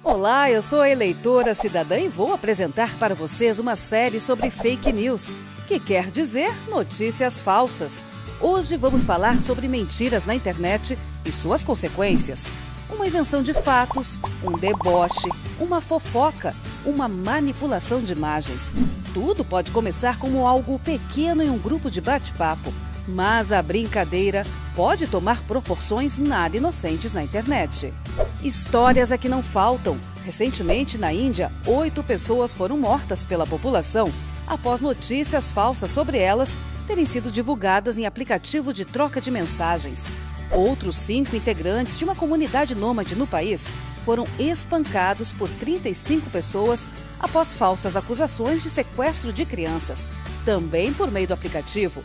Olá, eu sou a eleitora cidadã e vou apresentar para vocês uma série sobre fake news, que quer dizer notícias falsas. Hoje vamos falar sobre mentiras na internet e suas consequências. Uma invenção de fatos, um deboche, uma fofoca, uma manipulação de imagens. Tudo pode começar como algo pequeno em um grupo de bate-papo, mas a brincadeira pode tomar proporções nada inocentes na internet. Histórias é que não faltam. Recentemente, na Índia, 8 pessoas foram mortas pela população após notícias falsas sobre elas terem sido divulgadas em aplicativo de troca de mensagens. Outros 5 integrantes de uma comunidade nômade no país foram espancados por 35 pessoas após falsas acusações de sequestro de crianças, também por meio do aplicativo.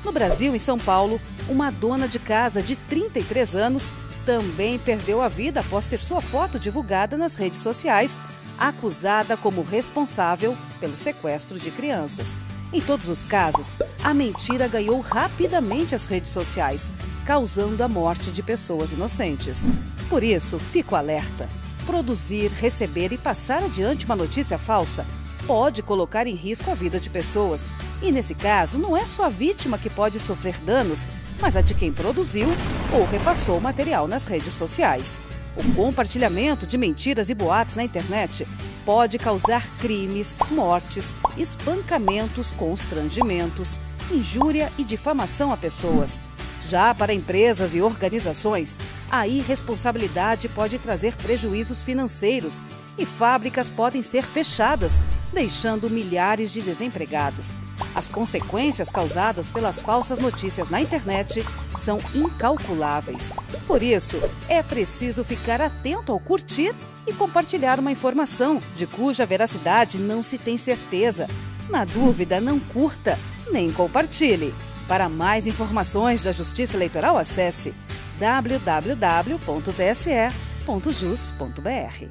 No Brasil, em São Paulo, uma dona de casa de 33 anos também perdeu a vida após ter sua foto divulgada nas redes sociais, acusada como responsável pelo sequestro de crianças. Em todos os casos, a mentira ganhou rapidamente as redes sociais, causando a morte de pessoas inocentes. Por isso, fico alerta. Produzir, receber e passar adiante uma notícia falsa pode colocar em risco a vida de pessoas. E nesse caso, não é só a vítima que pode sofrer danos, mas a de quem produziu ou repassou o material nas redes sociais. O compartilhamento de mentiras e boatos na internet pode causar crimes, mortes, espancamentos, constrangimentos, injúria e difamação a pessoas. Já para empresas e organizações, a irresponsabilidade pode trazer prejuízos financeiros e fábricas podem ser fechadas, deixando milhares de desempregados. As consequências causadas pelas falsas notícias na internet são incalculáveis. Por isso, é preciso ficar atento ao curtir e compartilhar uma informação de cuja veracidade não se tem certeza. Na dúvida, não curta, nem compartilhe. Para mais informações da Justiça Eleitoral, acesse www.tse.jus.br.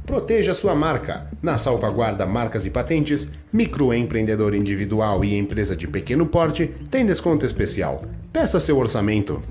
Proteja sua marca. Na Salvaguarda Marcas e Patentes, microempreendedor individual e empresa de pequeno porte tem desconto especial. Peça seu orçamento.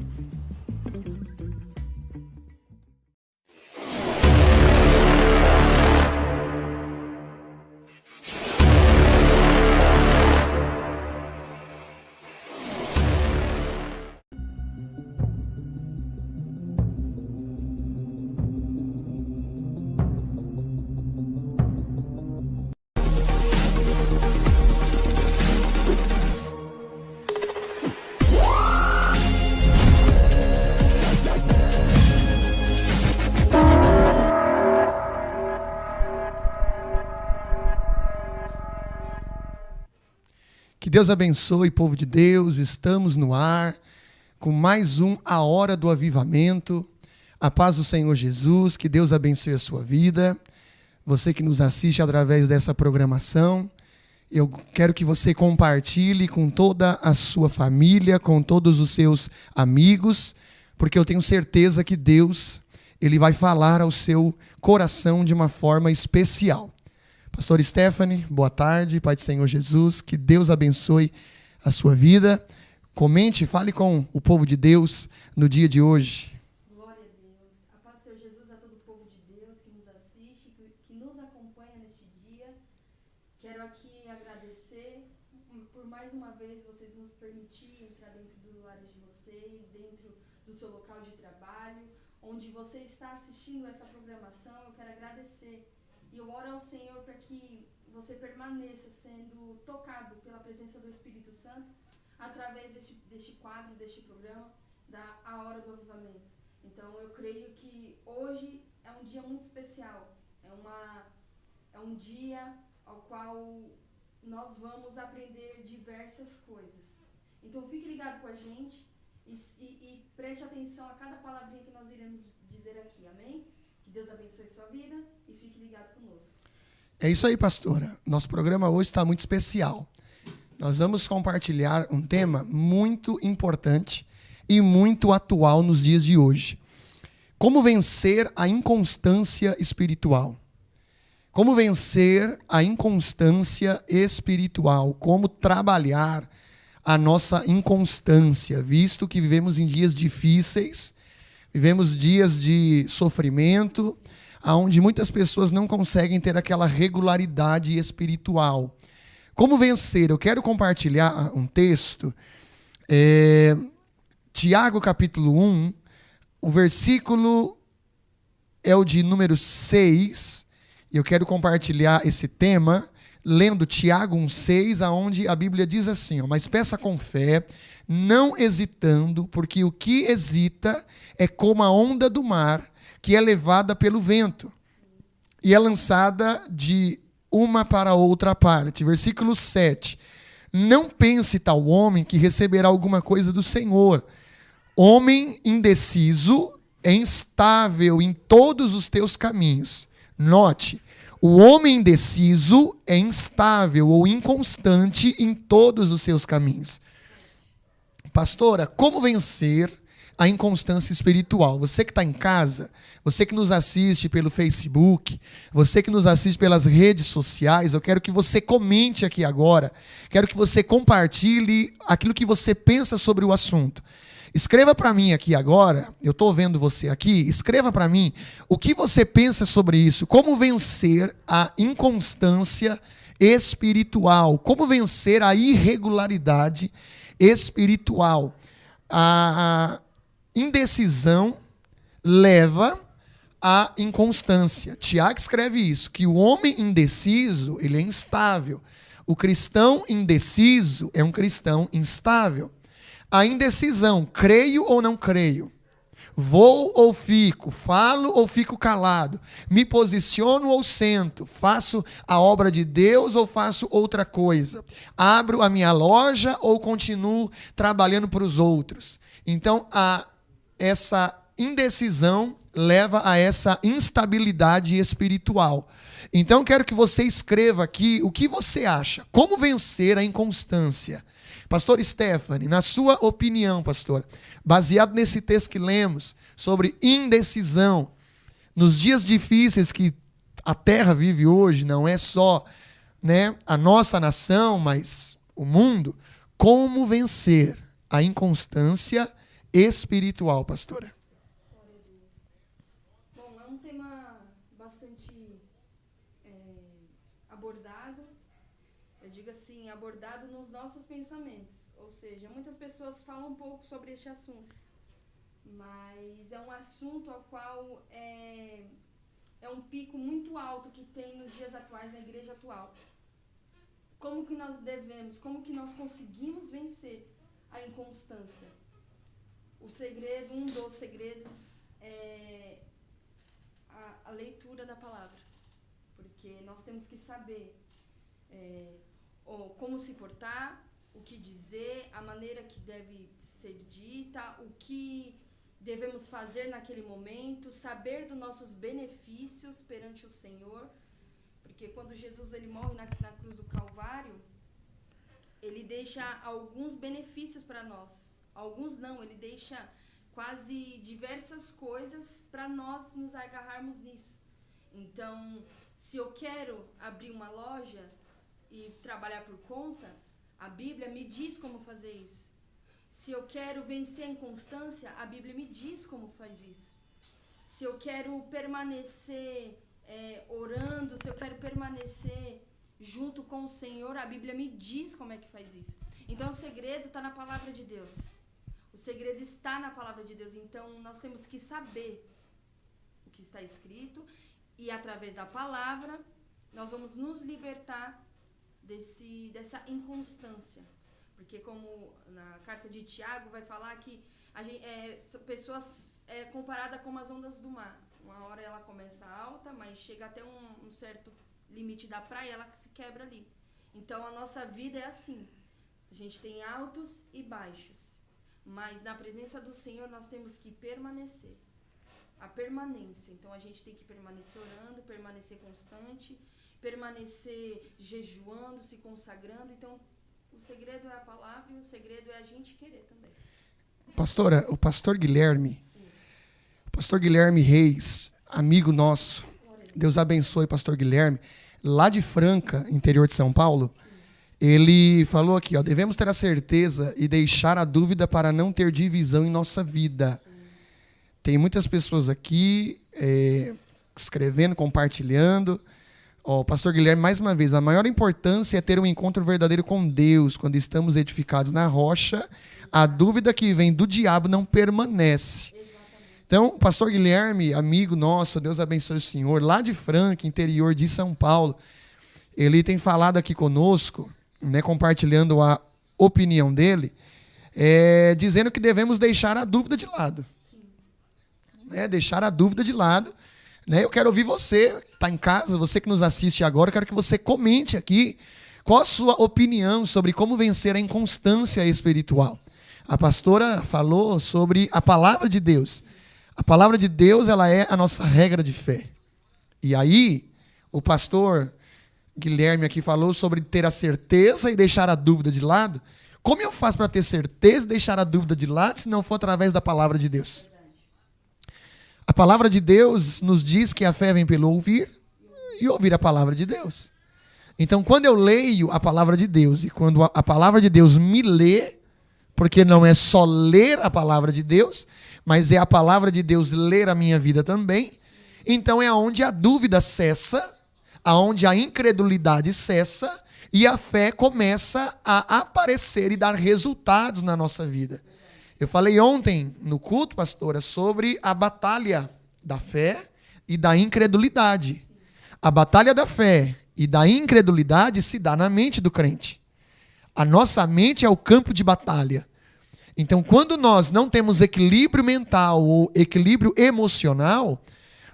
Que Deus abençoe, povo de Deus. Estamos no ar com mais um A Hora do Avivamento. A paz do Senhor Jesus, que Deus abençoe a sua vida. Você que nos assiste através dessa programação, eu quero que você compartilhe com toda a sua família, com todos os seus amigos, porque eu tenho certeza que Deus, Ele vai falar ao seu coração de uma forma especial. Pastor Stephanie, boa tarde, Pai do Senhor Jesus, que Deus abençoe a sua vida. Comente, fale com o povo de Deus no dia de hoje. Glória a Deus. A paz do Senhor Jesus a todo o povo de Deus que nos assiste, que nos acompanha neste dia. Quero aqui agradecer por mais uma vez vocês nos permitirem entrar dentro do lar de vocês, dentro do seu local de trabalho, onde você está assistindo essa programação. Eu quero agradecer. E eu oro ao Senhor para que você permaneça sendo tocado pela presença do Espírito Santo através deste quadro, deste programa, da A Hora do Avivamento. Então, eu creio que hoje é um dia muito especial. É um dia ao qual nós vamos aprender diversas coisas. Então, fique ligado com a gente e preste atenção a cada palavrinha que nós iremos dizer aqui. Amém? Que Deus abençoe a sua vida e fique ligado conosco. É isso aí, pastora. Nosso programa hoje está muito especial. Nós vamos compartilhar um tema muito importante e muito atual nos dias de hoje. Como vencer a inconstância espiritual? Como vencer a inconstância espiritual? Como trabalhar a nossa inconstância, visto que vivemos em dias difíceis, Vivemos dias de sofrimento, onde muitas pessoas não conseguem ter aquela regularidade espiritual. Como vencer? Eu quero compartilhar um texto, Tiago capítulo 1, o versículo é o de número 6, e eu quero compartilhar esse tema, lendo Tiago 1,6, aonde a Bíblia diz assim, mas peça com fé, não hesitando, porque o que hesita é como a onda do mar, que é levada pelo vento, e é lançada de uma para outra parte. Versículo 7. Não pense tal homem que receberá alguma coisa do Senhor. Homem indeciso é instável em todos os teus caminhos. Note, o homem indeciso é instável ou inconstante em todos os seus caminhos. Pastora, como vencer a inconstância espiritual? Você que está em casa, você que nos assiste pelo Facebook, você que nos assiste pelas redes sociais, eu quero que você comente aqui agora, quero que você compartilhe aquilo que você pensa sobre o assunto. Escreva para mim aqui agora, eu estou vendo você aqui, escreva para mim o que você pensa sobre isso, como vencer a inconstância espiritual, como vencer a irregularidade espiritual. A indecisão leva à inconstância. Tiago escreve isso, que o homem indeciso, ele é instável. O cristão indeciso é um cristão instável. A indecisão, creio ou não creio, vou ou fico, falo ou fico calado, me posiciono ou sento, faço a obra de Deus ou faço outra coisa, abro a minha loja ou continuo trabalhando para os outros. Então, essa indecisão leva a essa instabilidade espiritual. Então, quero que você escreva aqui o que você acha. Como vencer a inconstância? Pastor Stephanie, na sua opinião, pastor, baseado nesse texto que lemos sobre indecisão, nos dias difíceis que a terra vive hoje, não é só, a nossa nação, mas o mundo, como vencer a inconstância espiritual, pastora? Bom, é um tema bastante abordado, eu digo assim, abordado nos nossos pensamentos. Ou seja, muitas pessoas falam um pouco sobre este assunto, mas é um assunto ao qual é um pico muito alto que tem nos dias atuais, na igreja atual. Como que nós conseguimos vencer a inconstância? Um dos segredos é a leitura da palavra, porque nós temos que saber como se portar, o que dizer, a maneira que deve ser dita, o que devemos fazer naquele momento, saber dos nossos benefícios perante o Senhor, porque quando Jesus ele morre na cruz do Calvário, ele deixa alguns benefícios para nós. Alguns não, ele deixa quase diversas coisas para nós nos agarrarmos nisso. Então, se eu quero abrir uma loja e trabalhar por conta, a Bíblia me diz como fazer isso. Se eu quero vencer a inconstância, a Bíblia me diz como faz isso. Se eu quero permanecer orando, se eu quero permanecer junto com o Senhor, a Bíblia me diz como é que faz isso. Então o segredo está na palavra de Deus. O segredo está na palavra de Deus. Então nós temos que saber o que está escrito e através da palavra nós vamos nos libertar dessa inconstância. Porque como na carta de Tiago vai falar que pessoas comparadas com as ondas do mar. Uma hora ela começa alta, mas chega até um certo limite da praia, ela se quebra ali. Então a nossa vida é assim. A gente tem altos e baixos. Mas na presença do Senhor nós temos que permanecer. A permanência. Então a gente tem que permanecer orando, permanecer constante, permanecer jejuando, se consagrando. Então o segredo é a palavra e o segredo é a gente querer também. Pastora, o pastor Guilherme, pastor Guilherme Reis, amigo nosso, Deus abençoe o pastor Guilherme, lá de Franca, interior de São Paulo, ele falou aqui, devemos ter a certeza e deixar a dúvida para não ter divisão em nossa vida. Tem muitas pessoas aqui escrevendo, compartilhando. Ó, pastor Guilherme, mais uma vez, a maior importância é ter um encontro verdadeiro com Deus. Quando estamos edificados na rocha, a dúvida que vem do diabo não permanece. Então, o pastor Guilherme, amigo nosso, Deus abençoe o senhor, lá de Franca, interior de São Paulo, ele tem falado aqui conosco, né, compartilhando a opinião dele, dizendo que devemos deixar a dúvida de lado. Deixar a dúvida de lado. Né? Eu quero ouvir você, que está em casa, você que nos assiste agora, eu quero que você comente aqui qual a sua opinião sobre como vencer a inconstância espiritual. A pastora falou sobre a palavra de Deus. A palavra de Deus, ela é a nossa regra de fé. E aí, o pastor Guilherme aqui falou sobre ter a certeza e deixar a dúvida de lado. Como eu faço para ter certeza e deixar a dúvida de lado se não for através da palavra de Deus? A palavra de Deus nos diz que a fé vem pelo ouvir e ouvir a palavra de Deus. Então, quando eu leio a palavra de Deus e quando a palavra de Deus me lê, porque não é só ler a palavra de Deus, mas é a palavra de Deus ler a minha vida também, então é onde a dúvida cessa, aonde a incredulidade cessa e a fé começa a aparecer e dar resultados na nossa vida. Eu falei ontem no culto, pastora, sobre a batalha da fé e da incredulidade. A batalha da fé e da incredulidade se dá na mente do crente. A nossa mente é o campo de batalha. Então, quando nós não temos equilíbrio mental ou equilíbrio emocional,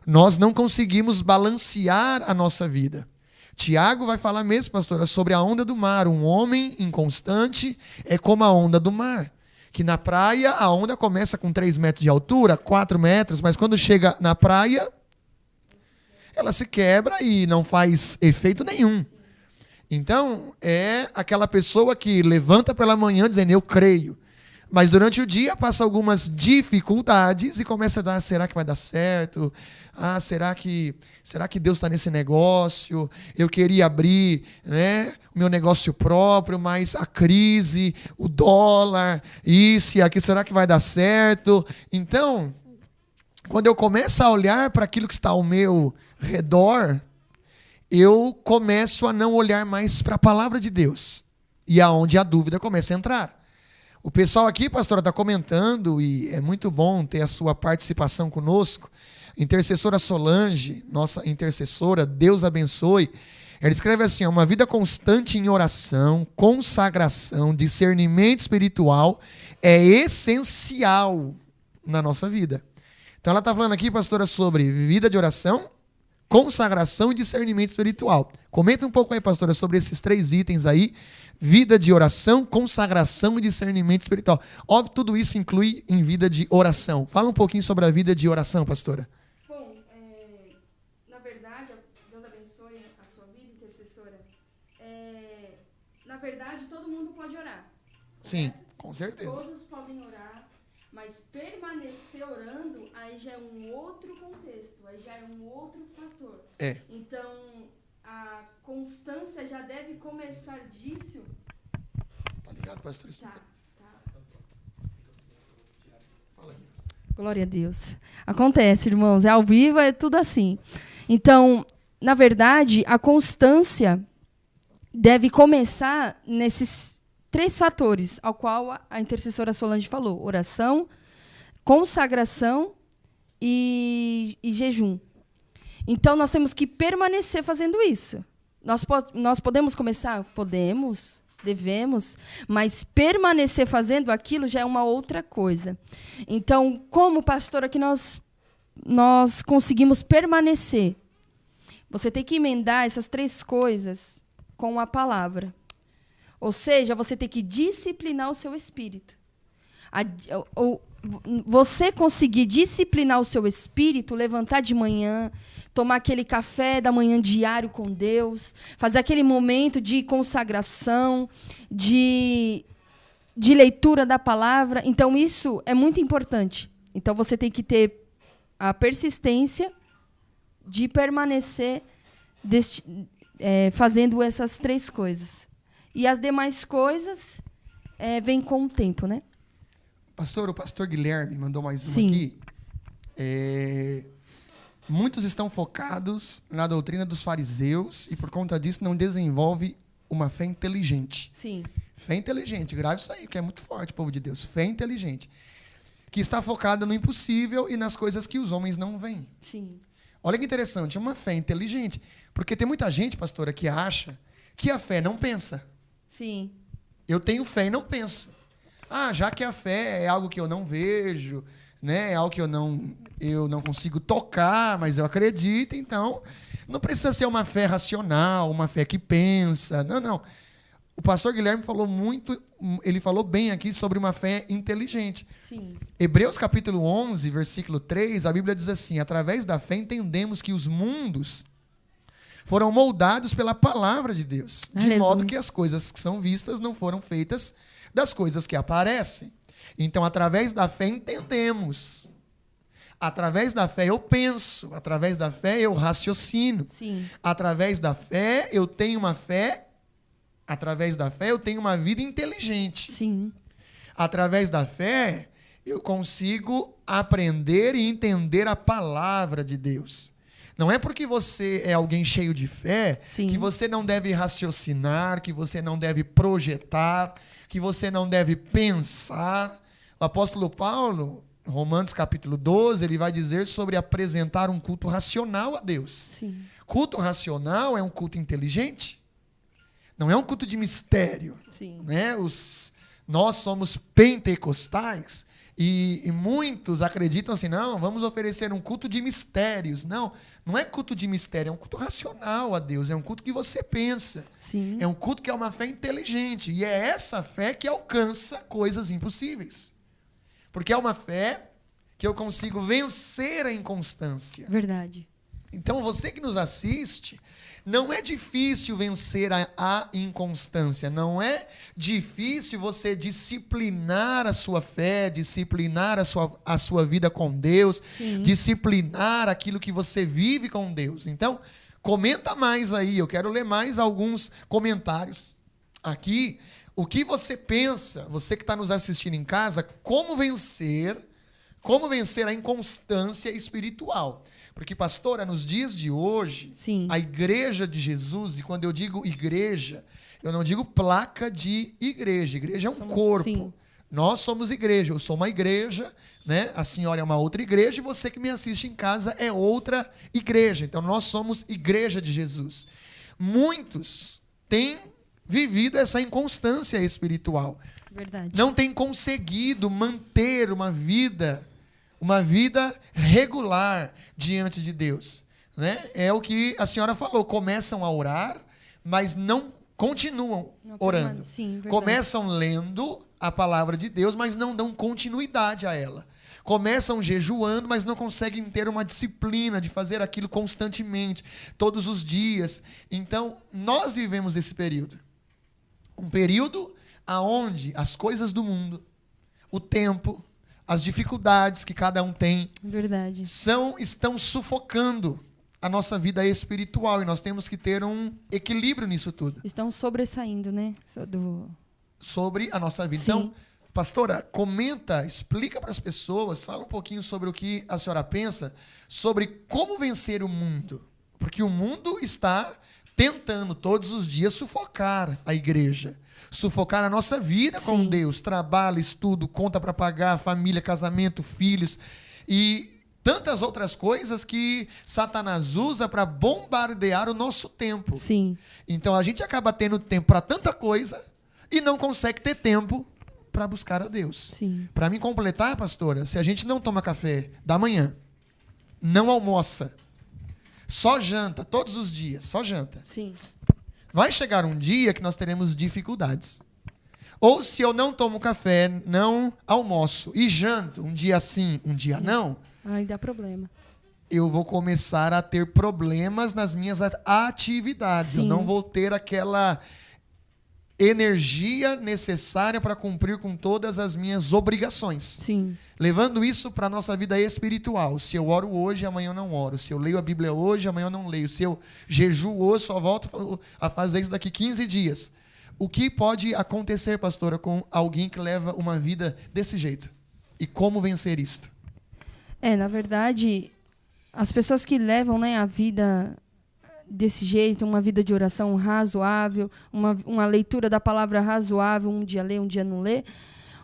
nós não conseguimos balancear a nossa vida. Tiago vai falar mesmo, pastora, sobre a onda do mar. Um homem inconstante é como a onda do mar. Que na praia a onda começa com 3 metros de altura, 4 metros, mas quando chega na praia, ela se quebra e não faz efeito nenhum. Então, é aquela pessoa que levanta pela manhã dizendo, eu creio. Mas durante o dia passa algumas dificuldades e começa a dar, será que vai dar certo? Ah, será que Deus está nesse negócio? Eu queria abrir, né, o meu negócio próprio, mas a crise, o dólar, isso e aquilo, será que vai dar certo? Então, quando eu começo a olhar para aquilo que está ao meu redor, eu começo a não olhar mais para a palavra de Deus. E é onde a dúvida começa a entrar. O pessoal aqui, pastora, está comentando, e é muito bom ter a sua participação conosco. Intercessora Solange, nossa intercessora, Deus abençoe. Ela escreve assim, uma vida constante em oração, consagração, discernimento espiritual é essencial na nossa vida. Então ela está falando aqui, pastora, sobre vida de oração, consagração e discernimento espiritual. Comenta um pouco aí, pastora, sobre esses 3 itens aí. Vida de oração, consagração e discernimento espiritual. Óbvio, tudo isso inclui em vida de oração. Fala um pouquinho sobre a vida de oração, pastora. Bom, na verdade, Deus abençoe a sua vida, intercessora. Na verdade, todo mundo pode orar. Correto? Sim, com certeza. Todos podem orar, mas permanecer orando, aí já é um outro contexto, aí já é um outro fator. Então, a constância já deve começar disso. Tá ligado, pastor? Tá. Fala aí. Glória a Deus. Acontece, irmãos, é ao vivo, é tudo assim. Então, na verdade, a constância deve começar nesses 3 fatores, ao qual a intercessora Solange falou: oração, consagração e jejum. Então, nós temos que permanecer fazendo isso. Nós podemos começar? Podemos, devemos, mas permanecer fazendo aquilo já é uma outra coisa. Então, como pastora que nós conseguimos permanecer? Você tem que emendar essas 3 coisas com a palavra. Ou seja, você tem que disciplinar o seu espírito. Você conseguir disciplinar o seu espírito, levantar de manhã, tomar aquele café da manhã diário com Deus, fazer aquele momento de consagração, de leitura da palavra. Então, isso é muito importante. Então, você tem que ter a persistência de permanecer fazendo essas 3 coisas. E as demais coisas vêm com o tempo, né? Pastor, o pastor Guilherme mandou mais uma Sim. aqui. Muitos estão focados na doutrina dos fariseus e, por conta disso, não desenvolve uma fé inteligente. Sim. Fé inteligente, grave isso aí, que é muito forte, povo de Deus. Fé inteligente. Que está focada no impossível e nas coisas que os homens não veem. Sim. Olha que interessante, uma fé inteligente. Porque tem muita gente, pastora, que acha que a fé não pensa. Sim. Eu tenho fé e não penso. Já que a fé é algo que eu não vejo, né? É algo que eu não consigo tocar, mas eu acredito, então não precisa ser uma fé racional, uma fé que pensa. Não. O pastor Guilherme falou ele falou bem aqui sobre uma fé inteligente. Sim. Hebreus capítulo 11, versículo 3, a Bíblia diz assim: através da fé entendemos que os mundos foram moldados pela palavra de Deus, de modo que as coisas que são vistas não foram feitas das coisas que aparecem. Então, através da fé entendemos. Através da fé eu penso. Através da fé eu raciocino. Sim. Através da fé eu tenho uma fé. Através da fé eu tenho uma vida inteligente. Sim. Através da fé eu consigo aprender e entender a palavra de Deus. Não é porque você é alguém cheio de fé que você não deve raciocinar, que você não deve projetar, que você não deve pensar. O apóstolo Paulo, Romanos capítulo 12, ele vai dizer sobre apresentar um culto racional a Deus. Sim. Culto racional é um culto inteligente. Não é um culto de mistério. Sim. Né? Nós somos pentecostais e muitos acreditam assim, não, vamos oferecer um culto de mistérios. Não é culto de mistério, é um culto racional a Deus, é um culto que você pensa. Sim. É um culto que é uma fé inteligente. E é essa fé que alcança coisas impossíveis. Porque é uma fé que eu consigo vencer a inconstância. Verdade. Então, você que nos assiste, não é difícil vencer a inconstância. Não é difícil você disciplinar a sua fé, disciplinar a sua vida com Deus, disciplinar aquilo que você vive com Deus. Então, comenta mais aí. Eu quero ler mais alguns comentários aqui. O que você pensa, você que está nos assistindo em casa, como vencer a inconstância espiritual. Porque, pastora, nos dias de hoje, a igreja de Jesus, e quando eu digo igreja, eu não digo placa de igreja. Igreja é um corpo. Sim. Nós somos igreja. Eu sou uma igreja, né? A senhora é uma outra igreja e você que me assiste em casa é outra igreja. Então, nós somos igreja de Jesus. Muitos têm vivido essa inconstância espiritual. Verdade. Não têm conseguido manter uma vida regular diante de Deus, né? É o que a senhora falou, começam a orar, mas não continuam orando. Sim, começam lendo a palavra de Deus, mas não dão continuidade a ela. Começam jejuando, mas não conseguem ter uma disciplina de fazer aquilo constantemente, todos os dias. Então, nós vivemos esse período. Um período onde as coisas do mundo, o tempo, as dificuldades que cada um tem, estão sufocando a nossa vida espiritual. E nós temos que ter um equilíbrio nisso tudo. Estão sobressaindo, né? Sobre a nossa vida. Sim. Então, pastora, comenta, explica para as pessoas, fala um pouquinho sobre o que a senhora pensa, sobre como vencer o mundo. Porque o mundo está tentando todos os dias sufocar a igreja. Sufocar a nossa vida com Deus. Trabalho, estudo, conta para pagar, família, casamento, filhos e tantas outras coisas que Satanás usa para bombardear o nosso tempo. Sim. Então a gente acaba tendo tempo para tanta coisa e não consegue ter tempo para buscar a Deus. Para me completar, pastora, se a gente não toma café da manhã, não almoça, só janta todos os dias, só janta. Sim. Vai chegar um dia que nós teremos dificuldades. Ou se eu não tomo café, não almoço e janto, um dia sim, um dia não. Aí dá problema. Eu vou começar a ter problemas nas minhas atividades. Eu não vou ter aquela energia necessária para cumprir com todas as minhas obrigações. Sim. Levando isso para a nossa vida espiritual. Se eu oro hoje, amanhã eu não oro. Se eu leio a Bíblia hoje, amanhã eu não leio. Se eu jejuo hoje, só volto a fazer isso daqui 15 dias. O que pode acontecer, pastora, com alguém que leva uma vida desse jeito? E como vencer isto? Na verdade, as pessoas que levam, né, a vida desse jeito, uma vida de oração razoável, uma leitura da palavra razoável, um dia lê, um dia não lê,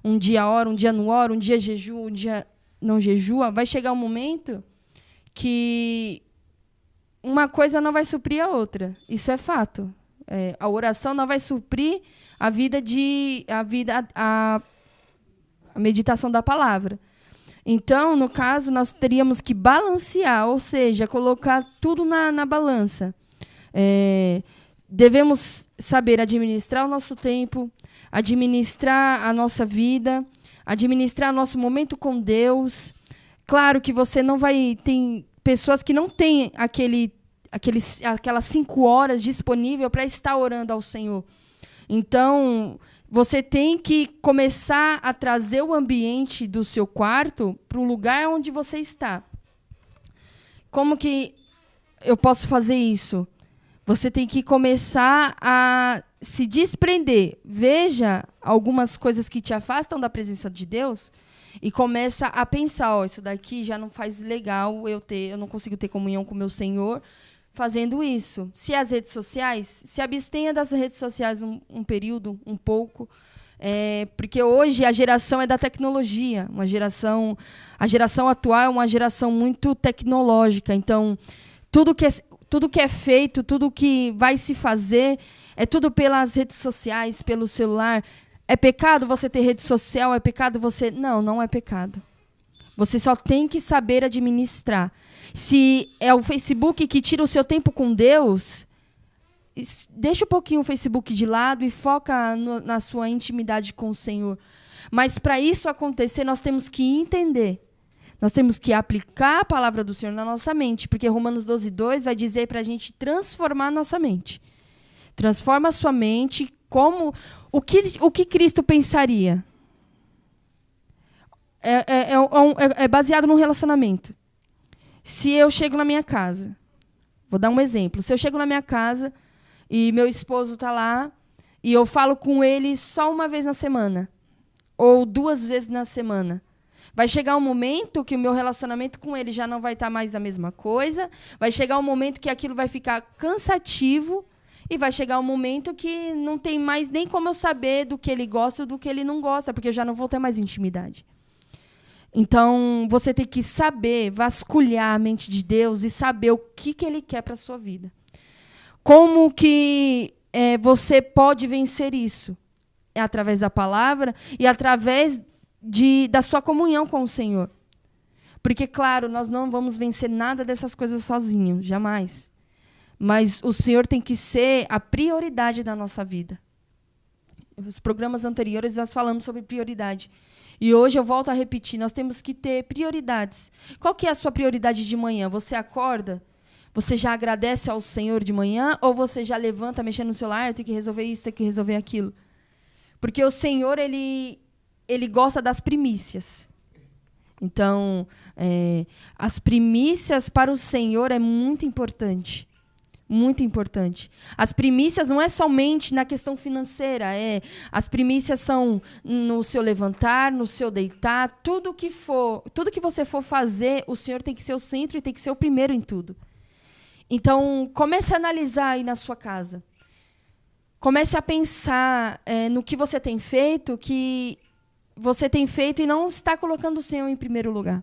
um dia ora, um dia não ora, um dia jejua, um dia não jejua, vai chegar um momento que uma coisa não vai suprir a outra. Isso é fato. A oração não vai suprir a meditação da palavra. Então, no caso, nós teríamos que balancear, ou seja, colocar tudo na balança. Devemos saber administrar o nosso tempo, administrar a nossa vida, administrar o nosso momento com Deus. Claro que você não vai... Tem pessoas que não têm aquelas 5 horas disponível para estar orando ao Senhor. Então, você tem que começar a trazer o ambiente do seu quarto para o lugar onde você está. Como que eu posso fazer isso? Você tem que começar a se desprender. Veja algumas coisas que te afastam da presença de Deus e começa a pensar, isso daqui já não faz legal eu não consigo ter comunhão com o meu Senhor fazendo isso. Se as redes sociais, se abstenha das redes sociais um período, um pouco, porque hoje a geração é da tecnologia, a geração atual é uma geração muito tecnológica, então tudo que é feito, tudo que vai se fazer, é tudo pelas redes sociais, pelo celular. É pecado você ter rede social? É pecado você... Não, não é pecado. Você só tem que saber administrar. Se é o Facebook que tira o seu tempo com Deus, deixa um pouquinho o Facebook de lado e foca na sua intimidade com o Senhor. Mas para isso acontecer, nós temos que entender. Nós temos que aplicar a palavra do Senhor na nossa mente, porque Romanos 12:2 vai dizer para a gente transformar a nossa mente. Transforma a sua mente como... O que Cristo pensaria? É baseado num relacionamento. Se eu chego na minha casa, vou dar um exemplo. Se eu chego na minha casa e meu esposo está lá e eu falo com ele só uma vez na semana ou 2 vezes na semana, vai chegar um momento que o meu relacionamento com ele já não vai estar mais a mesma coisa, vai chegar um momento que aquilo vai ficar cansativo e vai chegar um momento que não tem mais nem como eu saber do que ele gosta ou do que ele não gosta, porque eu já não vou ter mais intimidade. Então, você tem que saber vasculhar a mente de Deus e saber o que Ele quer para a sua vida. Como que você pode vencer isso? É através da palavra e através da sua comunhão com o Senhor. Porque, claro, nós não vamos vencer nada dessas coisas sozinhos, jamais. Mas o Senhor tem que ser a prioridade da nossa vida. Nos programas anteriores nós falamos sobre prioridade. E hoje eu volto a repetir, nós temos que ter prioridades. Qual que é a sua prioridade de manhã? Você acorda? Você já agradece ao Senhor de manhã? Ou você já levanta mexendo no celular, tem que resolver isso, tem que resolver aquilo? Porque o Senhor, ele gosta das primícias. Então, as primícias para o Senhor é muito importante. Muito importante. As primícias não é somente na questão financeira, as primícias são no seu levantar, no seu deitar, tudo que você for fazer, o Senhor tem que ser o centro e tem que ser o primeiro em tudo. Então, comece a analisar aí na sua casa. Comece a pensar no que você tem feito, e não está colocando o Senhor em primeiro lugar.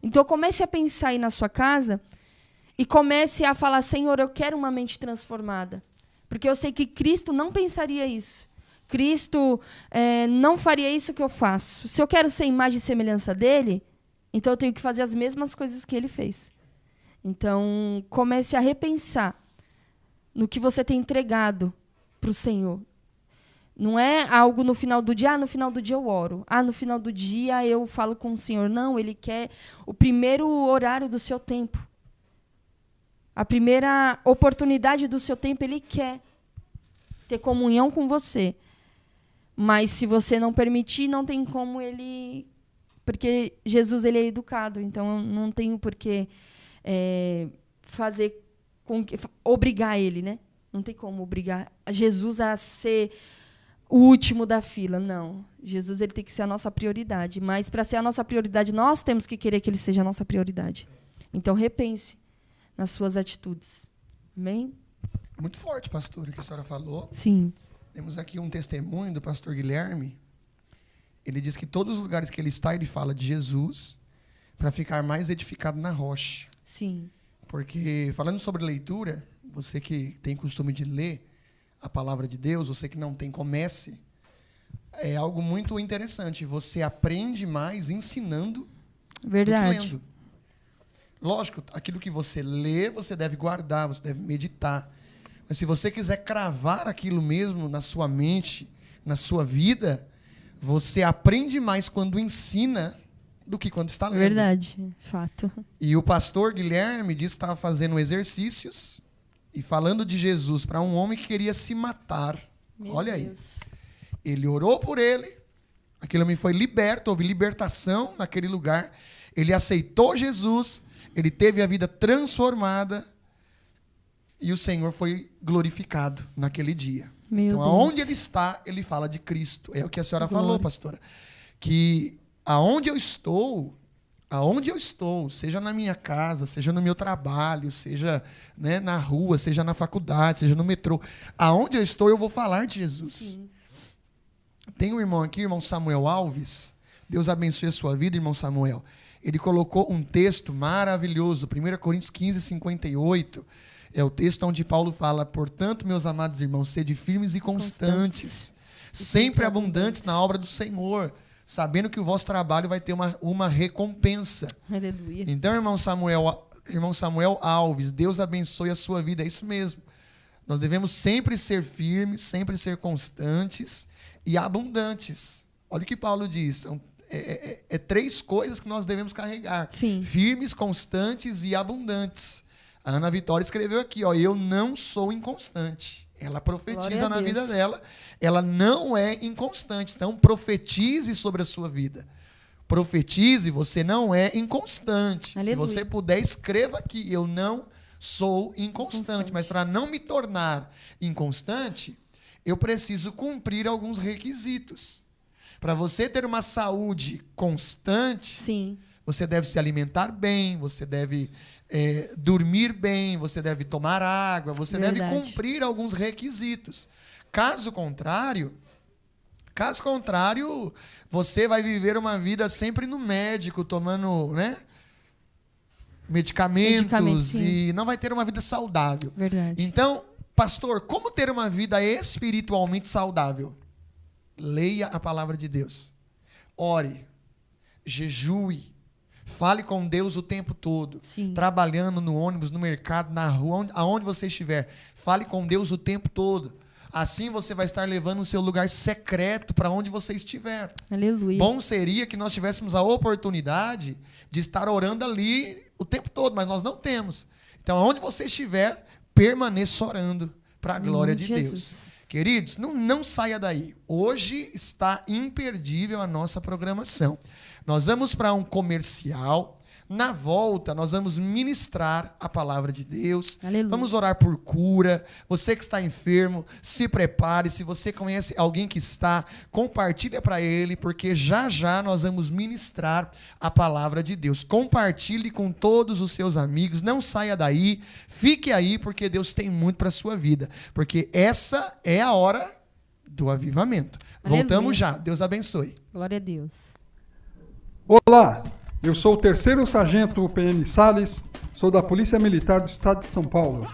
Então, comece a pensar aí na sua casa e comece a falar, Senhor, eu quero uma mente transformada. Porque eu sei que Cristo não pensaria isso. Cristo não faria isso que eu faço. Se eu quero ser imagem e semelhança dele, então eu tenho que fazer as mesmas coisas que ele fez. Então, comece a repensar no que você tem entregado para o Senhor. Não é algo no final do dia, no final do dia eu oro. No final do dia eu falo com o Senhor. Não, ele quer o primeiro horário do seu tempo. A primeira oportunidade do seu tempo, ele quer ter comunhão com você. Mas se você não permitir, não tem como ele... Porque Jesus, ele é educado, então não tenho por que obrigar ele, né? Não tem como obrigar Jesus a ser o último da fila. Não. Jesus ele tem que ser a nossa prioridade. Mas, para ser a nossa prioridade, nós temos que querer que ele seja a nossa prioridade. Então, repense nas suas atitudes. Amém? Muito forte, pastora, o que a senhora falou. Sim. Temos aqui um testemunho do pastor Guilherme. Ele diz que todos os lugares que ele está, ele fala de Jesus para ficar mais edificado na rocha. Sim. Porque, falando sobre leitura, você que tem costume de ler a palavra de Deus, você que não tem, comece. É algo muito interessante. Você aprende mais ensinando Verdade. do que lendo. Lógico, aquilo que você lê, você deve guardar, você deve meditar. Mas se você quiser cravar aquilo mesmo na sua mente, na sua vida, você aprende mais quando ensina do que quando está lendo. Verdade, fato. E o pastor Guilherme disse que estava fazendo exercícios e falando de Jesus para um homem que queria se matar. Olha aí. Ele orou por ele, aquele homem foi liberto, houve libertação naquele lugar. Ele aceitou Jesus, ele teve a vida transformada e o Senhor foi glorificado naquele dia. Então, aonde ele está, ele fala de Cristo. É o que a senhora falou, pastora. Que aonde eu estou, seja na minha casa, seja no meu trabalho, seja, né, na rua, seja na faculdade, seja no metrô, aonde eu estou, eu vou falar de Jesus. Sim. Tem um irmão aqui, irmão Samuel Alves. Deus abençoe a sua vida, irmão Samuel. Ele colocou um texto maravilhoso, 1 Coríntios 15, 58. É o texto onde Paulo fala: portanto, meus amados irmãos, sede firmes e constantes, sempre abundantes na obra do Senhor, sabendo que o vosso trabalho vai ter uma recompensa. Aleluia. Então, irmão Samuel Alves, Deus abençoe a sua vida. É isso mesmo. Nós devemos sempre ser firmes, sempre ser constantes e abundantes. Olha o que Paulo diz. É 3 coisas que nós devemos carregar. Sim. Firmes, constantes e abundantes. A Ana Vitória escreveu aqui, ó, eu não sou inconstante. Ela profetiza na vida dela. Ela não é inconstante. Então, profetize sobre a sua vida. Profetize, você não é inconstante. Aleluia. Se você puder, escreva aqui, eu não sou inconstante. Mas para não me tornar inconstante, eu preciso cumprir alguns requisitos. Para você ter uma saúde constante, sim, você deve se alimentar bem, você deve dormir bem, você deve tomar água, você deve cumprir alguns requisitos. Caso contrário, você vai viver uma vida sempre no médico, tomando, né, medicamentos e não vai ter uma vida saudável. Verdade. Então, pastor, como ter uma vida espiritualmente saudável? Leia a palavra de Deus. Ore, jejue, fale com Deus o tempo todo. Sim. Trabalhando no ônibus, no mercado, na rua, aonde você estiver. Fale com Deus o tempo todo. Assim você vai estar levando o seu lugar secreto para onde você estiver. Aleluia. Bom seria que nós tivéssemos a oportunidade de estar orando ali o tempo todo, mas nós não temos. Então, aonde você estiver, permaneça orando para a glória de Deus. Queridos, não saia daí. Hoje está imperdível a nossa programação. Nós vamos para um comercial. Na volta, nós vamos ministrar a palavra de Deus. Aleluia. Vamos orar por cura. Você que está enfermo, se prepare. Se você conhece alguém que está, compartilha para ele, porque já já nós vamos ministrar a palavra de Deus. Compartilhe com todos os seus amigos. Não saia daí. Fique aí, porque Deus tem muito para a sua vida. Porque essa é a hora do avivamento. Aleluia. Voltamos já. Deus abençoe. Glória a Deus. Olá! Eu sou o 3º Sargento PM Salles, sou da Polícia Militar do Estado de São Paulo.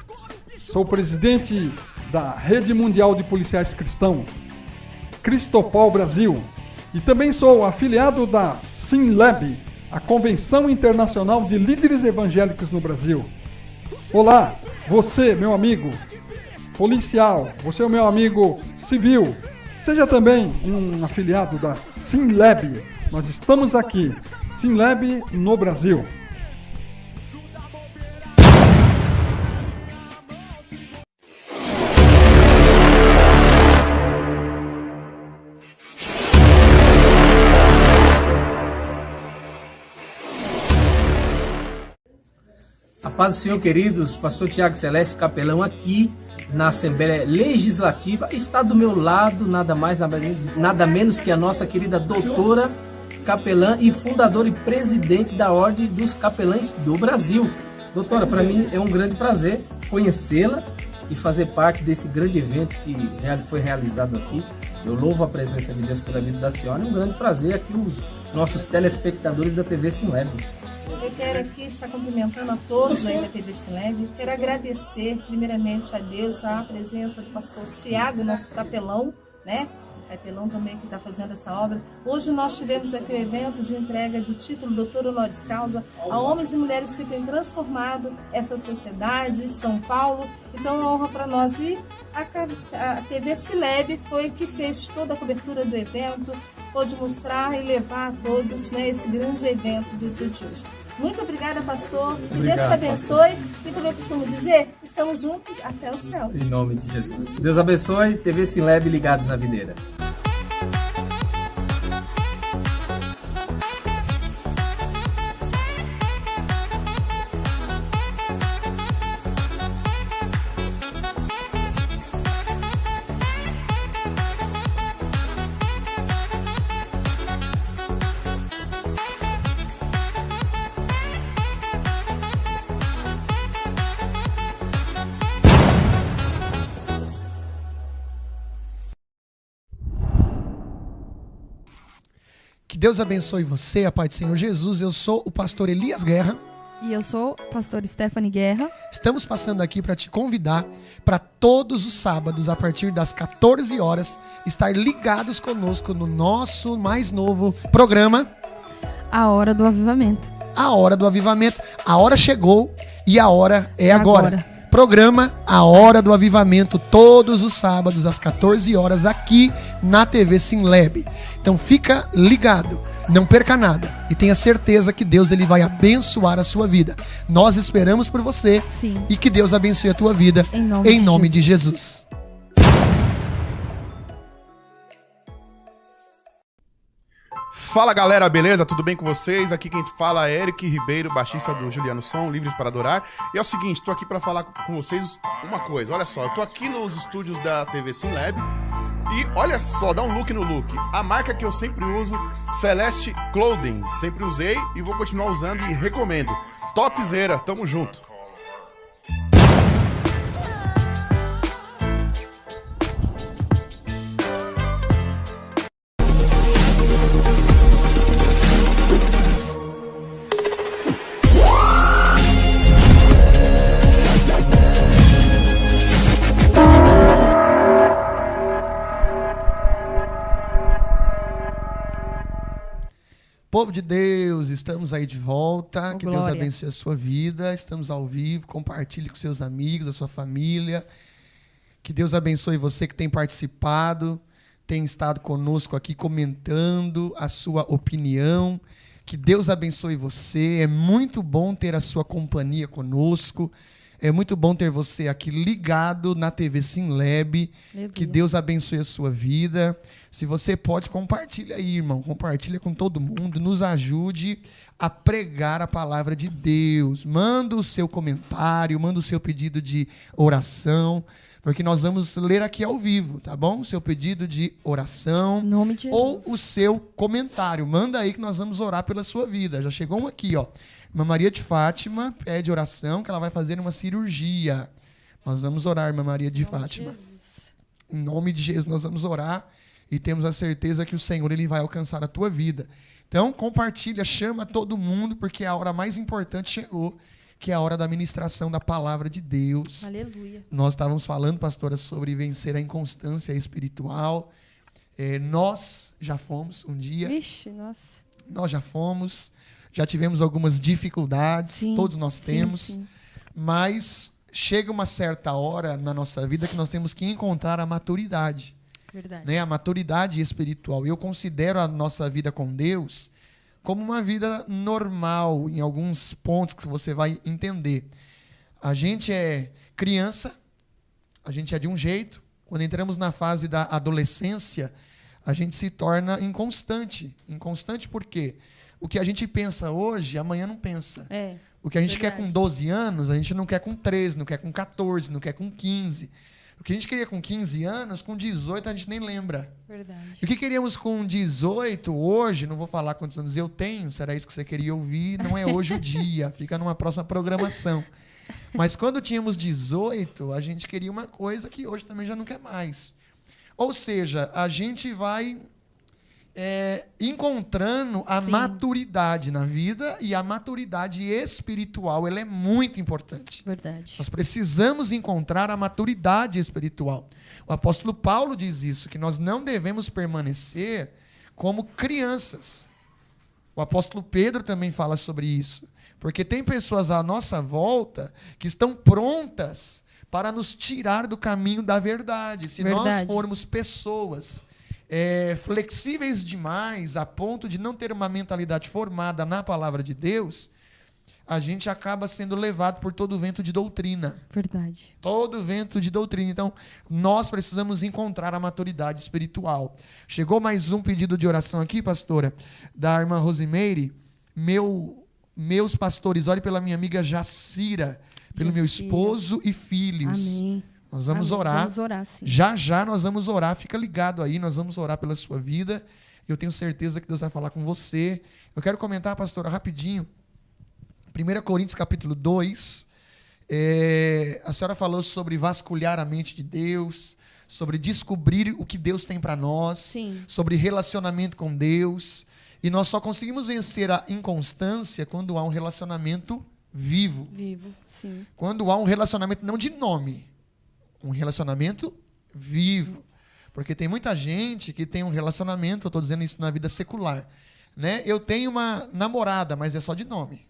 Sou presidente da Rede Mundial de Policiais Cristãos, Cristopol Brasil, e também sou afiliado da SINLAB, a Convenção Internacional de Líderes Evangélicos no Brasil. Olá, você, meu amigo policial, você é o meu amigo civil, seja também um afiliado da SINLAB. Nós estamos aqui. SINLAB no Brasil. A Paz do Senhor, queridos. Pastor Tiago Celeste, capelão aqui na Assembleia Legislativa. Está do meu lado nada mais, nada menos que a nossa querida doutora capelã e fundadora e presidente da Ordem dos Capelães do Brasil. Doutora, para mim é um grande prazer conhecê-la e fazer parte desse grande evento que foi realizado aqui. Eu louvo a presença de Deus pela vida da senhora. É um grande prazer aqui os nossos telespectadores da TV Sinleb. Eu quero aqui estar cumprimentando a todos aí da TV Sinleb. Quero agradecer primeiramente a Deus a presença do pastor Tiago, nosso capelão, né? Capelão também que está fazendo essa obra. Hoje nós tivemos aqui um evento de entrega do título Doutor Honoris Causa a homens e mulheres que têm transformado essa sociedade, São Paulo. Então é uma honra para nós. E a TV Sinleb foi que fez toda a cobertura do evento, pôde mostrar e levar a todos, né, esse grande evento do dia de hoje. Muito obrigada, pastor. Que Deus te abençoe. E como eu costumo dizer, estamos juntos até o céu. Em nome de Jesus. Deus abençoe. TV Sinleb ligados na videira. Que Deus abençoe você, a paz do Senhor Jesus. Eu sou o pastor Elias Guerra. E eu sou a pastora Stephanie Guerra. Estamos passando aqui para te convidar para todos os sábados, a partir das 14 horas, estar ligados conosco no nosso mais novo programa, A Hora do Avivamento. A Hora do Avivamento. A hora chegou e a hora é agora. Programa A Hora do Avivamento, todos os sábados, às 14 horas, aqui na TV Sinleb. Então fica ligado, não perca nada e tenha certeza que Deus ele vai abençoar a sua vida. Nós esperamos por você. Sim. E que Deus abençoe a tua vida em nome de Jesus. Fala galera, beleza? Tudo bem com vocês? Aqui quem fala é Eric Ribeiro, baixista do Juliano Som, Livres para Adorar. E é o seguinte, tô aqui para falar com vocês uma coisa. Olha só, eu tô aqui nos estúdios da TV Sinleb e olha só, dá um look no look. A marca que eu sempre uso, Celeste Clothing. Sempre usei e vou continuar usando e recomendo. Topzera, tamo junto. Povo de Deus, estamos aí de volta. Que glória. Deus abençoe a sua vida. Estamos ao vivo. Compartilhe com seus amigos, a sua família. Que Deus abençoe você que tem participado, tem estado conosco aqui comentando a sua opinião. Que Deus abençoe você. É muito bom ter a sua companhia conosco. É muito bom ter você aqui ligado na TV Sinleb. Que Deus abençoe a sua vida. Se você pode, compartilha aí, irmão. Compartilha com todo mundo. Nos ajude a pregar a palavra de Deus. Manda o seu comentário, manda o seu pedido de oração, porque nós vamos ler aqui ao vivo, tá bom? O seu pedido de oração Em nome de Jesus. ou o seu comentário. Manda aí que nós vamos orar pela sua vida. Já chegou um aqui, ó. Irmã Maria de Fátima pede oração que ela vai fazer uma cirurgia. Nós vamos orar, irmã Maria de Fátima. Em nome de Jesus, nós vamos orar e temos a certeza que o Senhor ele vai alcançar a tua vida. Então, compartilha, chama todo mundo, porque a hora mais importante chegou, que é a hora da ministração da palavra de Deus. Aleluia. Nós estávamos falando, pastora, sobre vencer a inconstância espiritual. Nós já fomos um dia. Vixe, nossa. Nós já fomos. Já tivemos algumas dificuldades, Sim, todos nós temos, sim. mas chega uma certa hora na nossa vida que nós temos que encontrar a maturidade, Verdade. né? A maturidade espiritual. Eu considero a nossa vida com Deus como uma vida normal, em alguns pontos que você vai entender. A gente é criança, a gente é de um jeito, quando entramos na fase da adolescência, a gente se torna inconstante. Inconstante por quê? O que a gente pensa hoje, amanhã não pensa. O que a gente Verdade. quer com 12 anos, a gente não quer com 13, não quer com 14, não quer com 15. O que a gente queria com 15 anos, com 18 a gente nem lembra. Verdade. E o que queríamos com 18 hoje, não vou falar quantos anos eu tenho, será isso que você queria ouvir, não é hoje o dia, fica numa próxima programação. Mas quando tínhamos 18, a gente queria uma coisa que hoje também já não quer mais. Ou seja, a gente vai encontrando a Sim. maturidade na vida, e a maturidade espiritual, ela é muito importante. Verdade. Nós precisamos encontrar a maturidade espiritual. O apóstolo Paulo diz isso, que nós não devemos permanecer como crianças. O apóstolo Pedro também fala sobre isso. Porque tem pessoas à nossa volta que estão prontas para nos tirar do caminho da verdade. Se nós Verdade. formos pessoas flexíveis demais, a ponto de não ter uma mentalidade formada na palavra de Deus, a gente acaba sendo levado por todo o vento de doutrina. Verdade. Todo vento de doutrina. Então, nós precisamos encontrar a maturidade espiritual. Chegou mais um pedido de oração aqui, pastora, da irmã Rosimeire. Meus pastores, olhe pela minha amiga Jacira, pelo meu Jacira. esposo e filhos. Amém. Nós vamos Amém. orar. Vamos orar, sim. Já nós vamos orar. Fica ligado aí, nós vamos orar pela sua vida. Eu tenho certeza que Deus vai falar com você. Eu quero comentar, pastora, rapidinho. 1 Coríntios capítulo 2. A senhora falou sobre vasculhar a mente de Deus, sobre descobrir o que Deus tem para nós, Sim. sobre relacionamento com Deus. E nós só conseguimos vencer a inconstância quando há um relacionamento vivo. Vivo, sim. Quando há um relacionamento não de nome, um relacionamento vivo. Porque tem muita gente que tem um relacionamento, eu estou dizendo isso na vida secular, né? Eu tenho uma namorada, mas é só de nome.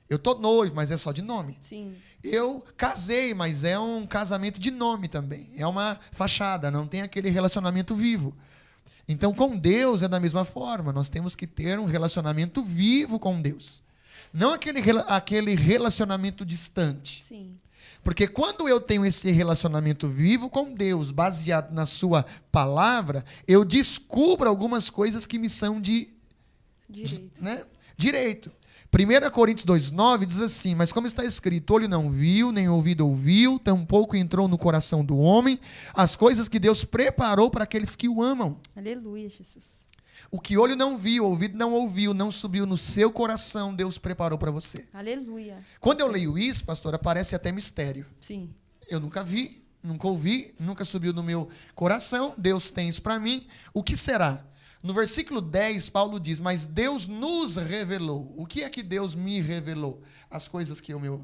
Eu estou noivo, mas é só de nome. Sim. Eu casei, mas é um casamento de nome também. É uma fachada, não tem aquele relacionamento vivo. Então, com Deus é da mesma forma. Nós temos que ter um relacionamento vivo com Deus. Não aquele relacionamento distante. Sim. Porque quando eu tenho esse relacionamento vivo com Deus, baseado na sua palavra, eu descubro algumas coisas que me são de direito. 1 Coríntios 2,9 diz assim: mas como está escrito, olho não viu, nem ouvido ouviu, tampouco entrou no coração do homem as coisas que Deus preparou para aqueles que o amam. Aleluia, Jesus. O que olho não viu, ouvido não ouviu, não subiu no seu coração, Deus preparou para você. Aleluia. Quando eu leio isso, pastora, parece até mistério. Sim. Eu nunca vi, nunca ouvi, nunca subiu no meu coração. Deus tem isso para mim. O que será? No versículo 10, Paulo diz: mas Deus nos revelou. O que é que Deus me revelou? As coisas que o meu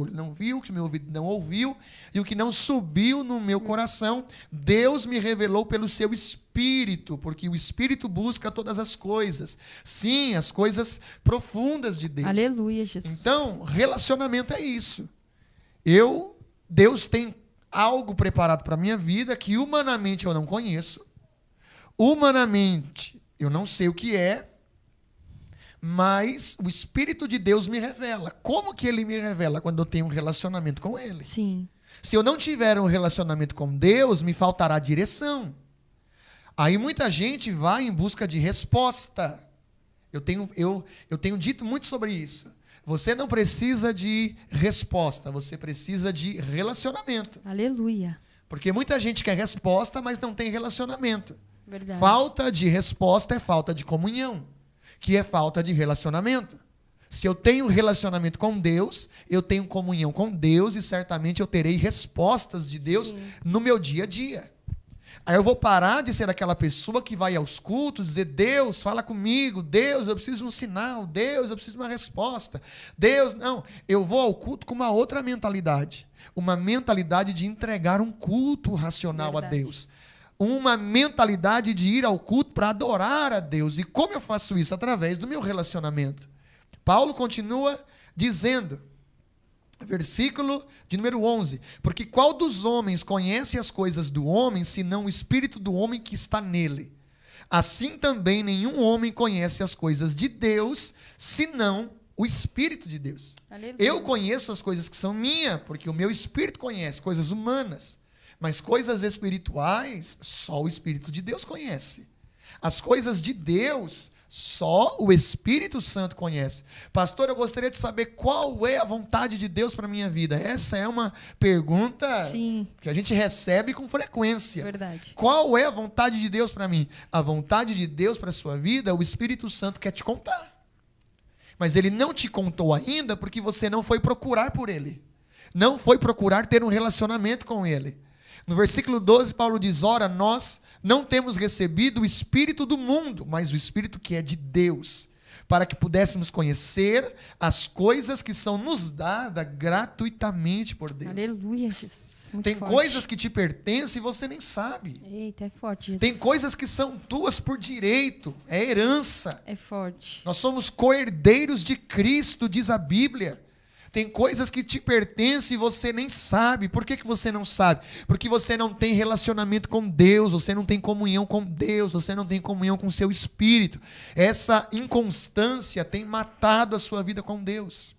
olho não viu, que o meu ouvido não ouviu, e o que não subiu no meu coração, Deus me revelou pelo seu Espírito, porque o Espírito busca todas as coisas. Sim, as coisas profundas de Deus. Aleluia, Jesus. Então, relacionamento é isso. Deus tem algo preparado para a minha vida que humanamente eu não conheço. Humanamente, eu não sei o que é, mas o Espírito de Deus me revela. Como que ele me revela? Quando eu tenho um relacionamento com ele. Sim. Se eu não tiver um relacionamento com Deus, me faltará direção. Aí muita gente vai em busca de resposta. Eu tenho dito muito sobre isso. Você não precisa de resposta, você precisa de relacionamento. Aleluia. Porque muita gente quer resposta, mas não tem relacionamento. Verdade. Falta de resposta é falta de comunhão, que é falta de relacionamento. Se eu tenho relacionamento com Deus, eu tenho comunhão com Deus e certamente eu terei respostas de Deus Sim. no meu dia a dia. Aí eu vou parar de ser aquela pessoa que vai aos cultos dizer: Deus, fala comigo, Deus, eu preciso de um sinal, Deus, eu preciso de uma resposta, Deus, não. Eu vou ao culto com uma outra mentalidade, uma mentalidade de entregar um culto racional Verdade. a Deus. Uma mentalidade de ir ao culto para adorar a Deus. E como eu faço isso? Através do meu relacionamento. Paulo continua dizendo, versículo de número 11: porque qual dos homens conhece as coisas do homem, senão o espírito do homem que está nele? Assim também nenhum homem conhece as coisas de Deus, senão o Espírito de Deus. Aleluia. Eu conheço as coisas que são minhas, porque o meu espírito conhece, coisas humanas. Mas coisas espirituais, só o Espírito de Deus conhece. As coisas de Deus, Só o Espírito Santo conhece. Pastor, eu gostaria de saber qual é a vontade de Deus para a minha vida. Essa é uma pergunta Sim. que a gente recebe com frequência. Verdade. Qual é a vontade de Deus para mim? A vontade de Deus para a sua vida, o Espírito Santo quer te contar. Mas ele não te contou ainda porque você não foi procurar por ele. Não foi procurar ter um relacionamento com ele. No versículo 12, Paulo diz, ora, nós não temos recebido o Espírito do mundo, mas o Espírito que é de Deus, para que pudéssemos conhecer as coisas que são nos dadas gratuitamente por Deus. Aleluia, Jesus. Muito Tem forte. coisas que te pertencem e você nem sabe. Eita, é forte, Jesus. Tem coisas que são tuas por direito, é herança. É forte. Nós somos co-herdeiros de Cristo, diz a Bíblia. Tem coisas que te pertencem e você nem sabe. Por que você não sabe? Porque você não tem relacionamento com Deus, você não tem comunhão com Deus, você não tem comunhão com o seu espírito. Essa inconstância tem matado a sua vida com Deus.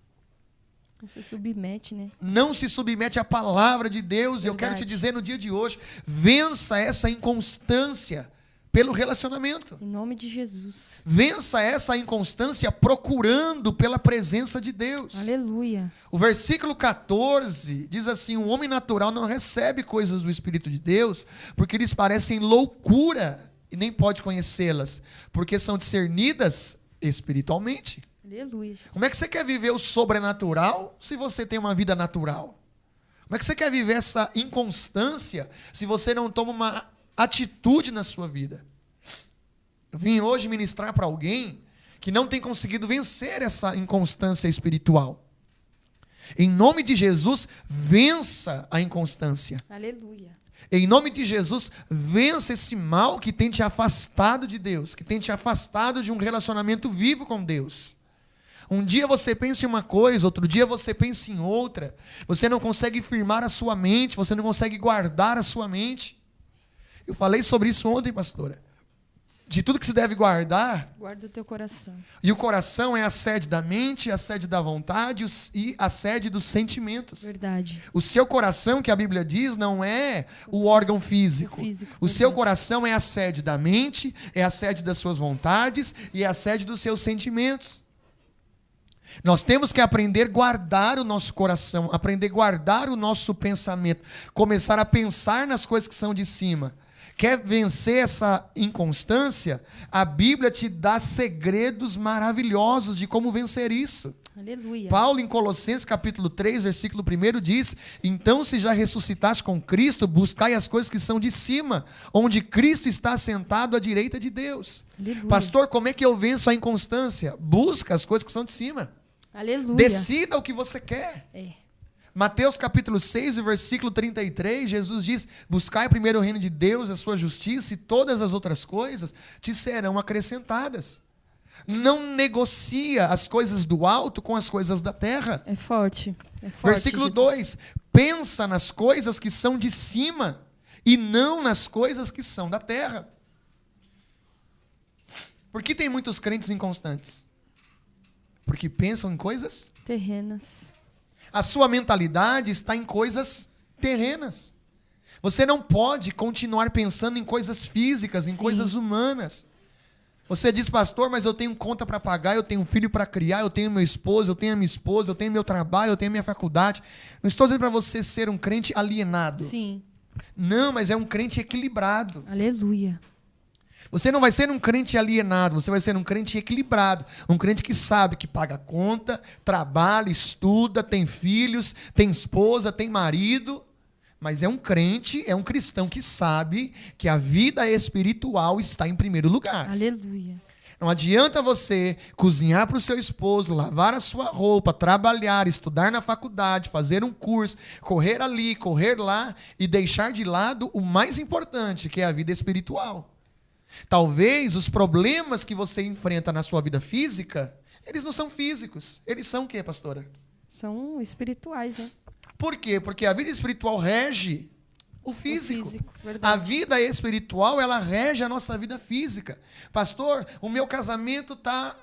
Não se submete, né? Não se submete à palavra de Deus. Verdade. Eu quero te dizer no dia de hoje, vença essa inconstância pelo relacionamento. Em nome de Jesus. Vença essa inconstância procurando pela presença de Deus. Aleluia. O versículo 14 diz assim, o homem natural não recebe coisas do Espírito de Deus, porque lhes parecem loucura e nem pode conhecê-las, porque são discernidas espiritualmente. Aleluia. Jesus. Como é que você quer viver o sobrenatural se você tem uma vida natural? Como é que você quer viver essa inconstância se você não toma uma atitude na sua vida? Eu vim hoje ministrar para alguém que não tem conseguido vencer essa inconstância espiritual. Em nome de Jesus, vença a inconstância. Aleluia. Em nome de Jesus, vença esse mal que tem te afastado de Deus, que tem te afastado de um relacionamento vivo com Deus. Um dia você pensa em uma coisa, outro dia você pensa em outra. Você não consegue firmar a sua mente, você não consegue guardar a sua mente. Eu falei sobre isso ontem, pastora. De tudo que se deve guardar. Guarda o teu coração. E o coração é a sede da mente, a sede da vontade e a sede dos sentimentos. Verdade. O seu coração, que a Bíblia diz, não é o órgão físico. O seu coração é a sede da mente, é a sede das suas vontades e é a sede dos seus sentimentos. Nós temos que aprender a guardar o nosso coração, aprender a guardar o nosso pensamento, começar a pensar nas coisas que são de cima. Quer vencer essa inconstância? A Bíblia te dá segredos maravilhosos de como vencer isso. Aleluia. Paulo, em Colossenses capítulo 3, versículo 1, diz, então se já ressuscitaste com Cristo, buscai as coisas que são de cima, onde Cristo está assentado à direita de Deus. Aleluia. Pastor, como é que eu venço a inconstância? Busca as coisas que são de cima. Aleluia. Decida o que você quer. É. Mateus capítulo 6, versículo 33, Jesus diz, buscai primeiro o reino de Deus, a sua justiça, e todas as outras coisas te serão acrescentadas. Não negocia as coisas do alto com as coisas da terra. É forte. É forte, Versículo Jesus. 2, pensa nas coisas que são de cima e não nas coisas que são da terra. Por que tem muitos crentes inconstantes? Porque pensam em coisas Terrenas. A sua mentalidade está em coisas terrenas. Você não pode continuar pensando em coisas físicas, em Sim. coisas humanas. Você diz, pastor, mas eu tenho conta para pagar, eu tenho um filho para criar, eu tenho meu esposo, eu tenho a minha esposa, eu tenho meu trabalho, eu tenho a minha faculdade. Não estou dizendo para você ser um crente alienado. Sim. Não, mas é um crente equilibrado. Aleluia. Você não vai ser um crente alienado, você vai ser um crente equilibrado. Um crente que sabe que paga conta, trabalha, estuda, tem filhos, tem esposa, tem marido. Mas é um crente, é um cristão que sabe que a vida espiritual está em primeiro lugar. Aleluia. Não adianta você cozinhar para o seu esposo, lavar a sua roupa, trabalhar, estudar na faculdade, fazer um curso, correr ali, correr lá e deixar de lado o mais importante, que é a vida espiritual. Talvez os problemas que você enfrenta na sua vida física, eles não são físicos. Eles são o quê, pastora? São espirituais, né? Por quê? Porque a vida espiritual rege o físico. A verdade. vida espiritual, ela rege a nossa vida física. Pastor, o meu casamento está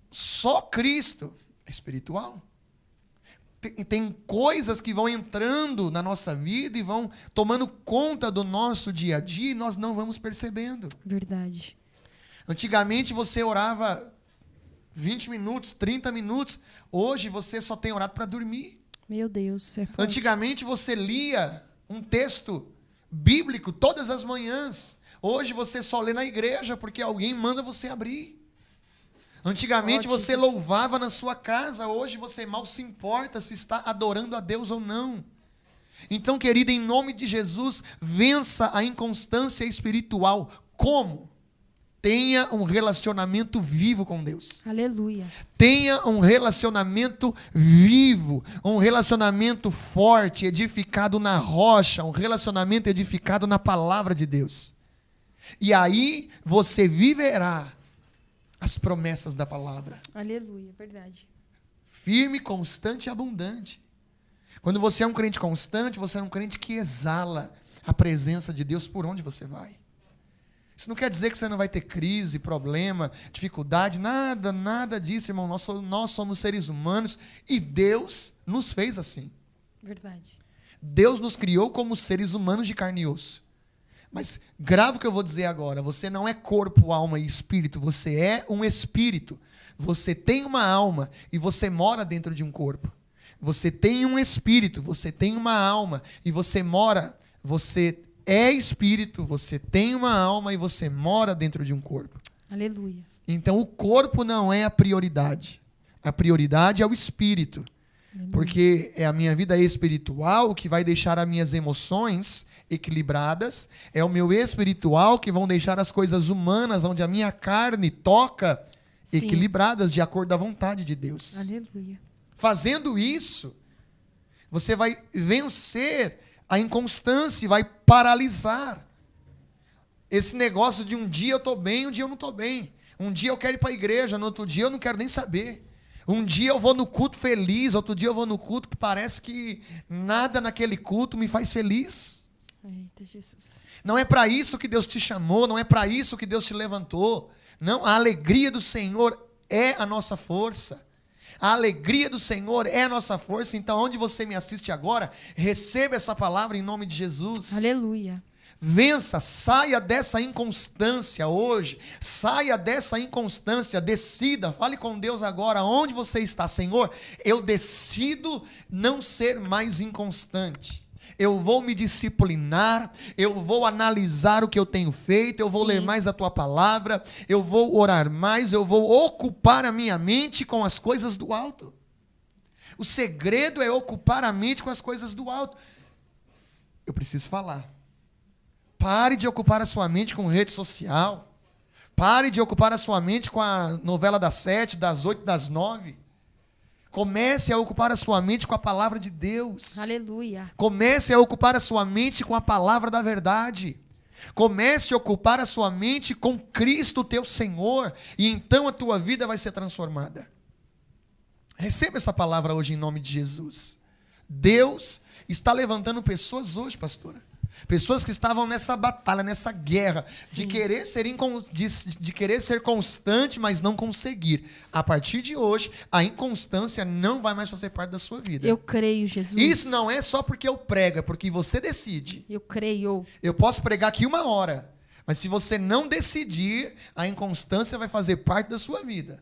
só Cristo. É espiritual. Tem coisas que vão entrando na nossa vida e vão tomando conta do nosso dia a dia e nós não vamos percebendo. Verdade. Antigamente você orava 20 minutos, 30 minutos. Hoje você só tem orado para dormir. Meu Deus, é forte. Antigamente você lia um texto bíblico todas as manhãs. Hoje você só lê na igreja porque alguém manda você abrir. Antigamente Forte, você Jesus. louvava na sua casa. Hoje você mal se importa se está adorando a Deus ou não. Então, querida, em nome de Jesus, vença a inconstância espiritual. Como? Tenha um relacionamento vivo com Deus. Aleluia. Tenha um relacionamento vivo, um relacionamento forte, edificado na rocha, um relacionamento edificado na palavra de Deus. E aí você viverá as promessas da palavra. Aleluia, verdade. Firme, constante e abundante. Quando você é um crente constante, você é um crente que exala a presença de Deus por onde você vai. Isso não quer dizer que você não vai ter crise, problema, dificuldade, nada disso, irmão. Nós somos seres humanos e Deus nos fez assim. Verdade. Deus nos criou como seres humanos de carne e osso. Mas grave o que eu vou dizer agora. Você não é corpo, alma e espírito. Você é um espírito. Você tem uma alma e você mora dentro de um corpo. Você tem um espírito, você tem uma alma e você mora. Você é espírito, você tem uma alma e você mora dentro de um corpo. Aleluia. Então o corpo não é a prioridade. A prioridade é o espírito. Porque é a minha vida espiritual que vai deixar as minhas emoções equilibradas. É o meu espiritual que vão deixar as coisas humanas, onde a minha carne toca, Sim. equilibradas de acordo à vontade de Deus. Aleluia. Fazendo isso, você vai vencer a inconstância e vai paralisar. Esse negócio de um dia eu estou bem, um dia eu não estou bem. Um dia eu quero ir para a igreja, no outro dia eu não quero nem saber. Um dia eu vou no culto feliz, outro dia eu vou no culto que parece que nada naquele culto me faz feliz. Eita, Jesus. Não é para isso que Deus te chamou, não é para isso que Deus te levantou. Não, a alegria do Senhor é a nossa força. A alegria do Senhor é a nossa força. Então, onde você me assiste agora, receba essa palavra em nome de Jesus. Aleluia. Vença, saia dessa inconstância hoje. Saia dessa inconstância, decida, fale com Deus agora, onde você está, Senhor. Eu decido não ser mais inconstante. Eu vou me disciplinar, eu vou analisar o que eu tenho feito, eu vou Sim. ler mais a tua palavra, eu vou orar mais, eu vou ocupar a minha mente com as coisas do alto. O segredo é ocupar a mente com as coisas do alto. Eu preciso falar. Pare de ocupar a sua mente com rede social. Pare de ocupar a sua mente com a novela das 7, das 8, das 9. Comece a ocupar a sua mente com a palavra de Deus. Aleluia. Comece a ocupar a sua mente com a palavra da verdade. Comece a ocupar a sua mente com Cristo, teu Senhor, e então a tua vida vai ser transformada. Receba essa palavra hoje em nome de Jesus. Deus está levantando pessoas hoje, pastora. Pessoas que estavam nessa batalha, nessa guerra, de querer ser constante, mas não conseguir. A partir de hoje, a inconstância não vai mais fazer parte da sua vida. Eu creio, Jesus. Isso não é só porque eu prego, é porque você decide. Eu creio. Eu posso pregar aqui 1 hora, mas se você não decidir, a inconstância vai fazer parte da sua vida.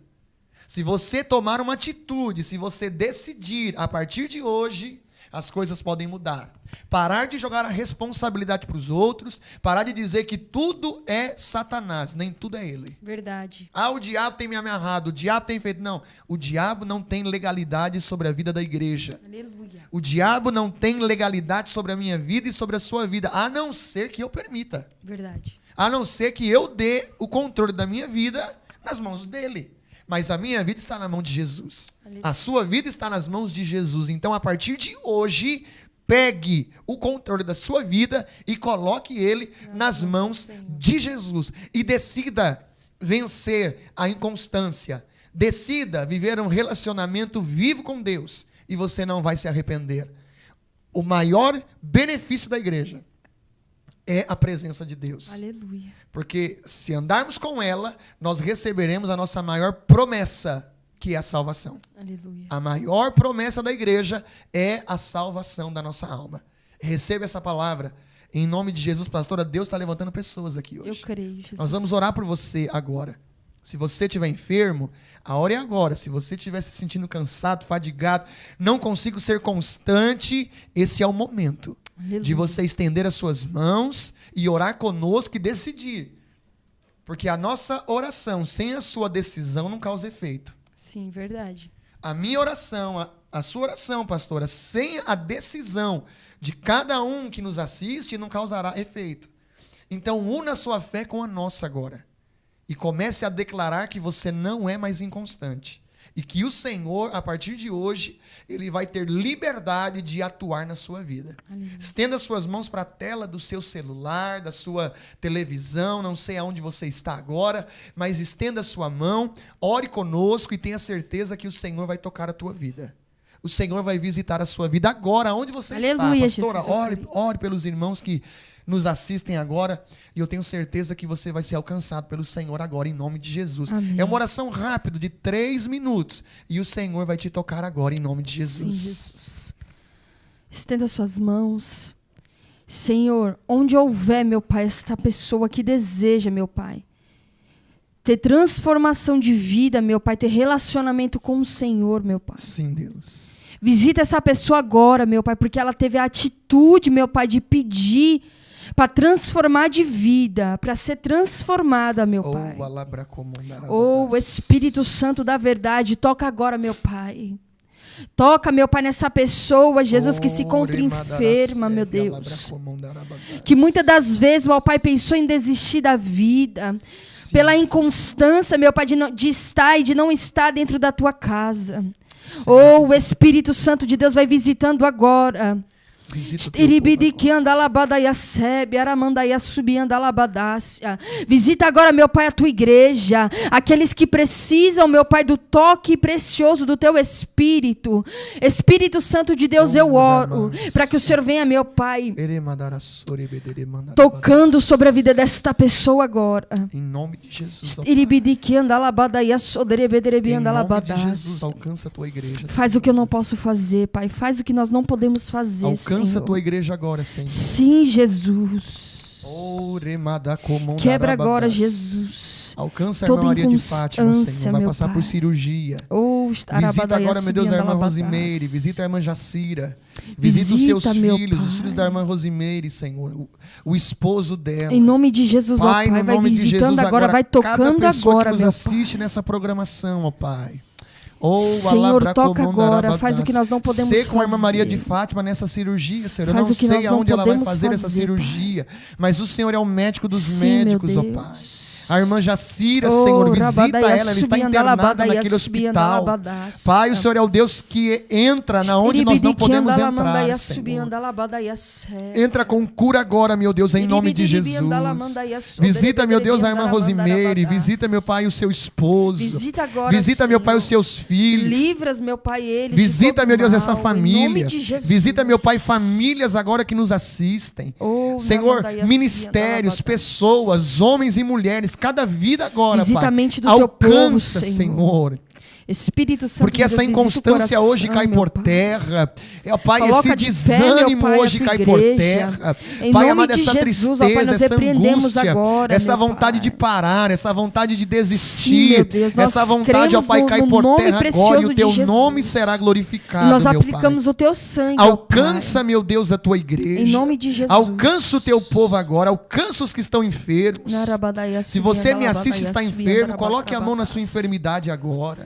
Se você tomar uma atitude, se você decidir, a partir de hoje, as coisas podem mudar. Parar de jogar a responsabilidade para os outros, parar de dizer que tudo é Satanás, nem tudo é ele. Verdade. Ah, o diabo tem me amarrado, o diabo tem feito... Não, o diabo não tem legalidade sobre a vida da igreja. Aleluia. O diabo não tem legalidade sobre a minha vida e sobre a sua vida, a não ser que eu permita. Verdade. A não ser que eu dê o controle da minha vida nas mãos dele. Mas a minha vida está na mão de Jesus. Aleluia. A sua vida está nas mãos de Jesus. Então, a partir de hoje, pegue o controle da sua vida e coloque ele nas mãos de Jesus. E decida vencer a inconstância. Decida viver um relacionamento vivo com Deus. E você não vai se arrepender. O maior benefício da igreja é a presença de Deus. Aleluia. Porque se andarmos com ela, nós receberemos a nossa maior promessa, que é a salvação. Aleluia. A maior promessa da igreja é a salvação da nossa alma. Receba essa palavra. Em nome de Jesus, pastora, Deus está levantando pessoas aqui hoje. Eu creio, Jesus. Nós vamos orar por você agora. Se você estiver enfermo, a hora é agora. Se você estiver se sentindo cansado, fadigado, não consigo ser constante, esse é o momento. Aleluia. De você estender as suas mãos e orar conosco e decidir. Porque a nossa oração, sem a sua decisão, não causa efeito. Sim, verdade. A minha oração, a sua oração, pastora, sem a decisão de cada um que nos assiste, não causará efeito. Então, una a sua fé com a nossa agora. E comece a declarar que você não é mais inconstante. E que o Senhor, a partir de hoje, Ele vai ter liberdade de atuar na sua vida. Aleluia. Estenda suas mãos para a tela do seu celular, da sua televisão, não sei aonde você está agora, mas estenda sua mão, ore conosco e tenha certeza que o Senhor vai tocar a tua vida. O Senhor vai visitar a sua vida agora, onde você Aleluia, está. Pastora, Jesus, ore pelos irmãos que nos assistem agora, e eu tenho certeza que você vai ser alcançado pelo Senhor agora, em nome de Jesus. Amém. É uma oração rápida, de 3 minutos, e o Senhor vai te tocar agora, em nome de Jesus. Sim, Jesus. Estenda suas mãos. Senhor, onde houver, meu Pai, esta pessoa que deseja, meu Pai, ter transformação de vida, meu Pai, ter relacionamento com o Senhor, meu Pai. Sim, Deus. Visita essa pessoa agora, meu Pai, porque ela teve a atitude, meu Pai, de pedir para transformar de vida, para ser transformada, meu Pai. Oh, Espírito Santo da verdade, toca agora, meu Pai. Toca, meu Pai, nessa pessoa, Jesus, que se encontra enferma, meu Deus. Que muitas das vezes, meu Pai, pensou em desistir da vida. Sim. Pela inconstância, meu Pai, de estar e de não estar dentro da tua casa. Oh, o Espírito Santo de Deus vai visitando agora. Visita agora, meu Pai, a tua igreja, aqueles que precisam, meu Pai, do toque precioso do teu Espírito. Espírito Santo de Deus, eu oro para que o Senhor venha, meu Pai, tocando sobre a vida desta pessoa agora. Em nome de Jesus. Em nome de Jesus, alcança a tua igreja. Faz o que eu não posso fazer, Pai. Faz o que nós não podemos fazer, Alcança Senhor. a tua igreja agora, Senhor. Sim, Jesus. Quebra agora, Jesus. Alcança a irmã Maria de Fátima, Senhor. Vai passar por cirurgia. Visita agora, meu Deus, a irmã Rosimeire. Visita a irmã Jacira. Visita os seus filhos, os filhos da irmã Rosimeire, Senhor. O esposo dela. Em nome de Jesus, Pai, ó Pai, vai visitando Jesus, agora, vai tocando cada pessoa agora, que nos meu assiste Pai. nessa programação, ó Pai. Senhor, toca agora, faz o que nós não podemos fazer. Sei com a irmã Maria de Fátima nessa cirurgia, Senhor. Eu Faz não o que sei nós não aonde ela vai podemos fazer essa fazer, cirurgia, mas o Senhor é o médico dos Sim, médicos, meu ó Deus. Pai. A irmã Jacira, Senhor, visita ela está internada naquele hospital. Pai, o Senhor é o Deus que entra na onde nós não podemos entrar, Senhor. Entra com cura agora, meu Deus, em nome de Jesus. Visita, meu Deus, a irmã Rosimeire. Visita, meu Pai, o seu esposo. Visita agora, Visita, meu Pai, os seus filhos. Livras, meu Pai, eles. Visita, meu Deus, essa mal, família. Visita, meu Pai, famílias agora que nos assistem. Senhor, ministérios, pessoas, homens e mulheres, cada vida agora, visita Pai. A mente do Alcança, teu povo, Senhor. Espírito Santo Porque essa inconstância hoje cai por terra. Pai, esse desânimo hoje cai por terra. Pai amado, essa tristeza, essa angústia, essa vontade de parar, essa vontade de desistir, essa vontade, ó Pai, cai por terra agora e o teu nome será glorificado, nós meu aplicamos Pai. O teu sangue, alcança, meu Deus, a tua igreja. Em nome de Jesus. Alcança o teu povo agora, alcança os que estão enfermos. Se você me assiste e está enfermo, coloque a mão na sua enfermidade agora.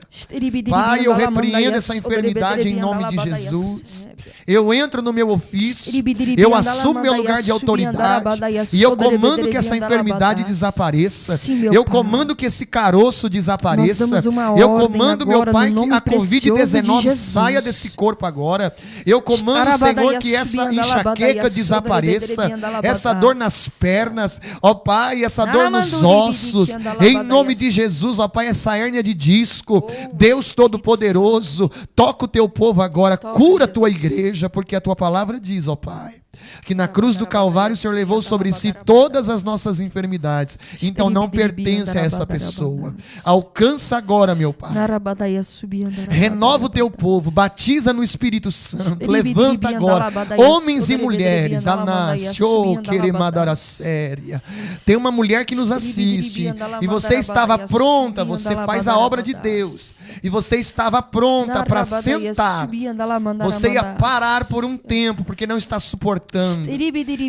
Pai, eu repreendo essa enfermidade em nome de Jesus. Eu entro no meu ofício, eu assumo meu lugar de autoridade e eu comando que essa enfermidade desapareça. Eu comando que esse caroço desapareça. Eu comando, meu Pai, que a Covid-19 saia desse corpo agora. Eu comando, Senhor, que essa enxaqueca desapareça, essa dor nas pernas, ó Pai, essa dor nos ossos, em nome de Jesus, ó Pai, essa hérnia de disco. Deus Todo-Poderoso, toca o teu povo agora, cura a tua igreja, porque a tua palavra diz, ó Pai, Que na cruz do Calvário o Senhor levou sobre si todas as nossas enfermidades. Então não pertence a essa pessoa. Alcança agora, meu Pai. Renova o teu povo, batiza no Espírito Santo. Levanta agora, homens e mulheres. Tem uma mulher que nos assiste e você estava pronta, você faz a obra de Deus. E você estava pronta para sentar. Você ia parar por um tempo, porque não está suportando.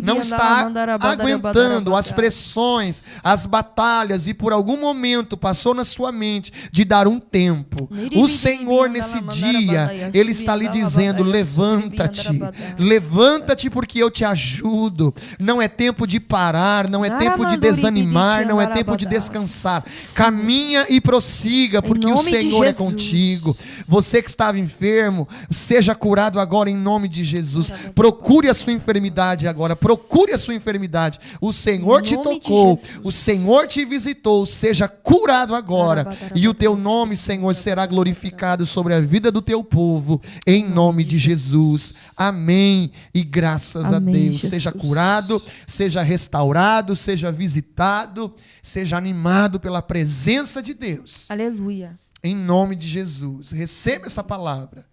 Não está aguentando as pressões, as batalhas, e por algum momento passou na sua mente de dar um tempo. O Senhor, nesse dia, Ele está lhe dizendo: levanta-te. Levanta-te, porque eu te ajudo. Não é tempo de parar, não é tempo de desanimar, não é tempo de descansar. Caminha e prossiga, porque o Senhor é contigo. Você que estava enfermo, seja curado agora em nome de Jesus. Procure a sua enfermidade agora. Procure a sua enfermidade. O Senhor te tocou, o Senhor te visitou. Seja curado agora. E o teu nome, Senhor, será glorificado sobre a vida do teu povo, em nome de Jesus. Amém. E graças a Deus. Jesus. Seja curado, seja restaurado, seja visitado, seja animado pela presença de Deus. Aleluia. Em nome de Jesus. Receba essa palavra.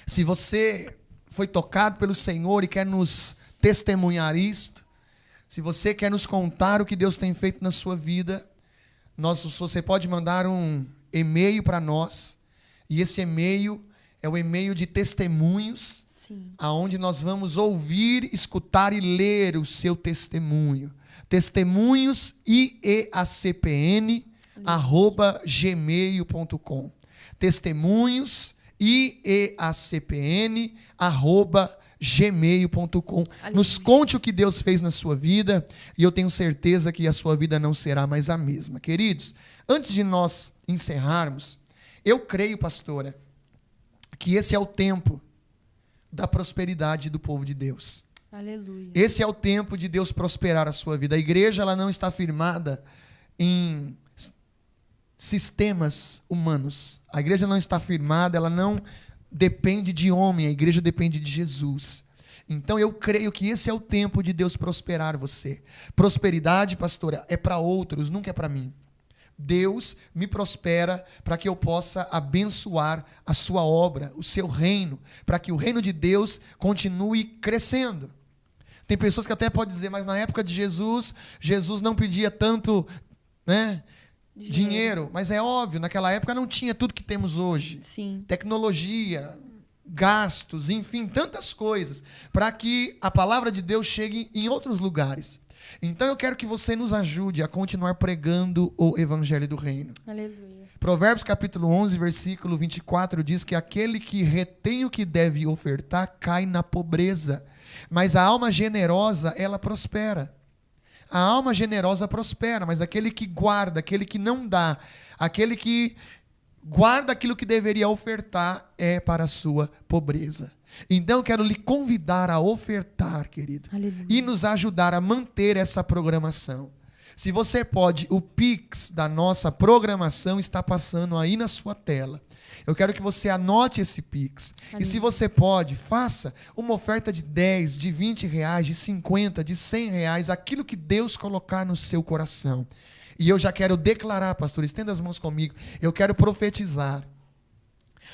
Se você foi tocado pelo Senhor e quer nos testemunhar isto, se você quer nos contar o que Deus tem feito na sua vida, você pode mandar um e-mail para nós. E esse e-mail é o e-mail de testemunhos, aonde nós vamos ouvir, escutar e ler o seu testemunho. Testemunhos IEACPN@gmail.com. Testemunhos IEACPN@gmail.com. Nos conte o que Deus fez na sua vida, e eu tenho certeza que a sua vida não será mais a mesma. Queridos, antes de nós encerrarmos, eu creio, pastora, que esse é o tempo da prosperidade do povo de Deus. Aleluia. Esse é o tempo de Deus prosperar a sua vida. A igreja, ela não está firmada em sistemas humanos. A igreja não está firmada, ela não depende de homem, a igreja depende de Jesus. Então eu creio que esse é o tempo de Deus prosperar você. Prosperidade, pastora, é para outros, nunca é para mim. Deus me prospera para que eu possa abençoar a sua obra, o seu reino, para que o reino de Deus continue crescendo. Tem pessoas que até podem dizer, mas na época de Jesus, Jesus não pedia tanto, dinheiro. Mas é óbvio, naquela época não tinha tudo que temos hoje. Sim. Tecnologia, gastos, enfim, tantas coisas, para que a palavra de Deus chegue em outros lugares. Então eu quero que você nos ajude a continuar pregando o evangelho do reino. Aleluia. Provérbios capítulo 11, versículo 24 diz que aquele que retém o que deve ofertar cai na pobreza, mas a alma generosa, ela prospera. A alma generosa prospera, mas aquele que guarda, aquele que não dá, aquele que guarda aquilo que deveria ofertar é para a sua pobreza. Então eu quero lhe convidar a ofertar, querido. Aleluia. E nos ajudar a manter essa programação. Se você pode, o Pix da nossa programação está passando aí na sua tela. Eu quero que você anote esse Pix. Aleluia. E se você pode, faça uma oferta de 10, de 20 reais, de 50, de 100 reais, aquilo que Deus colocar no seu coração. E eu já quero declarar, pastor, estenda as mãos comigo, eu quero profetizar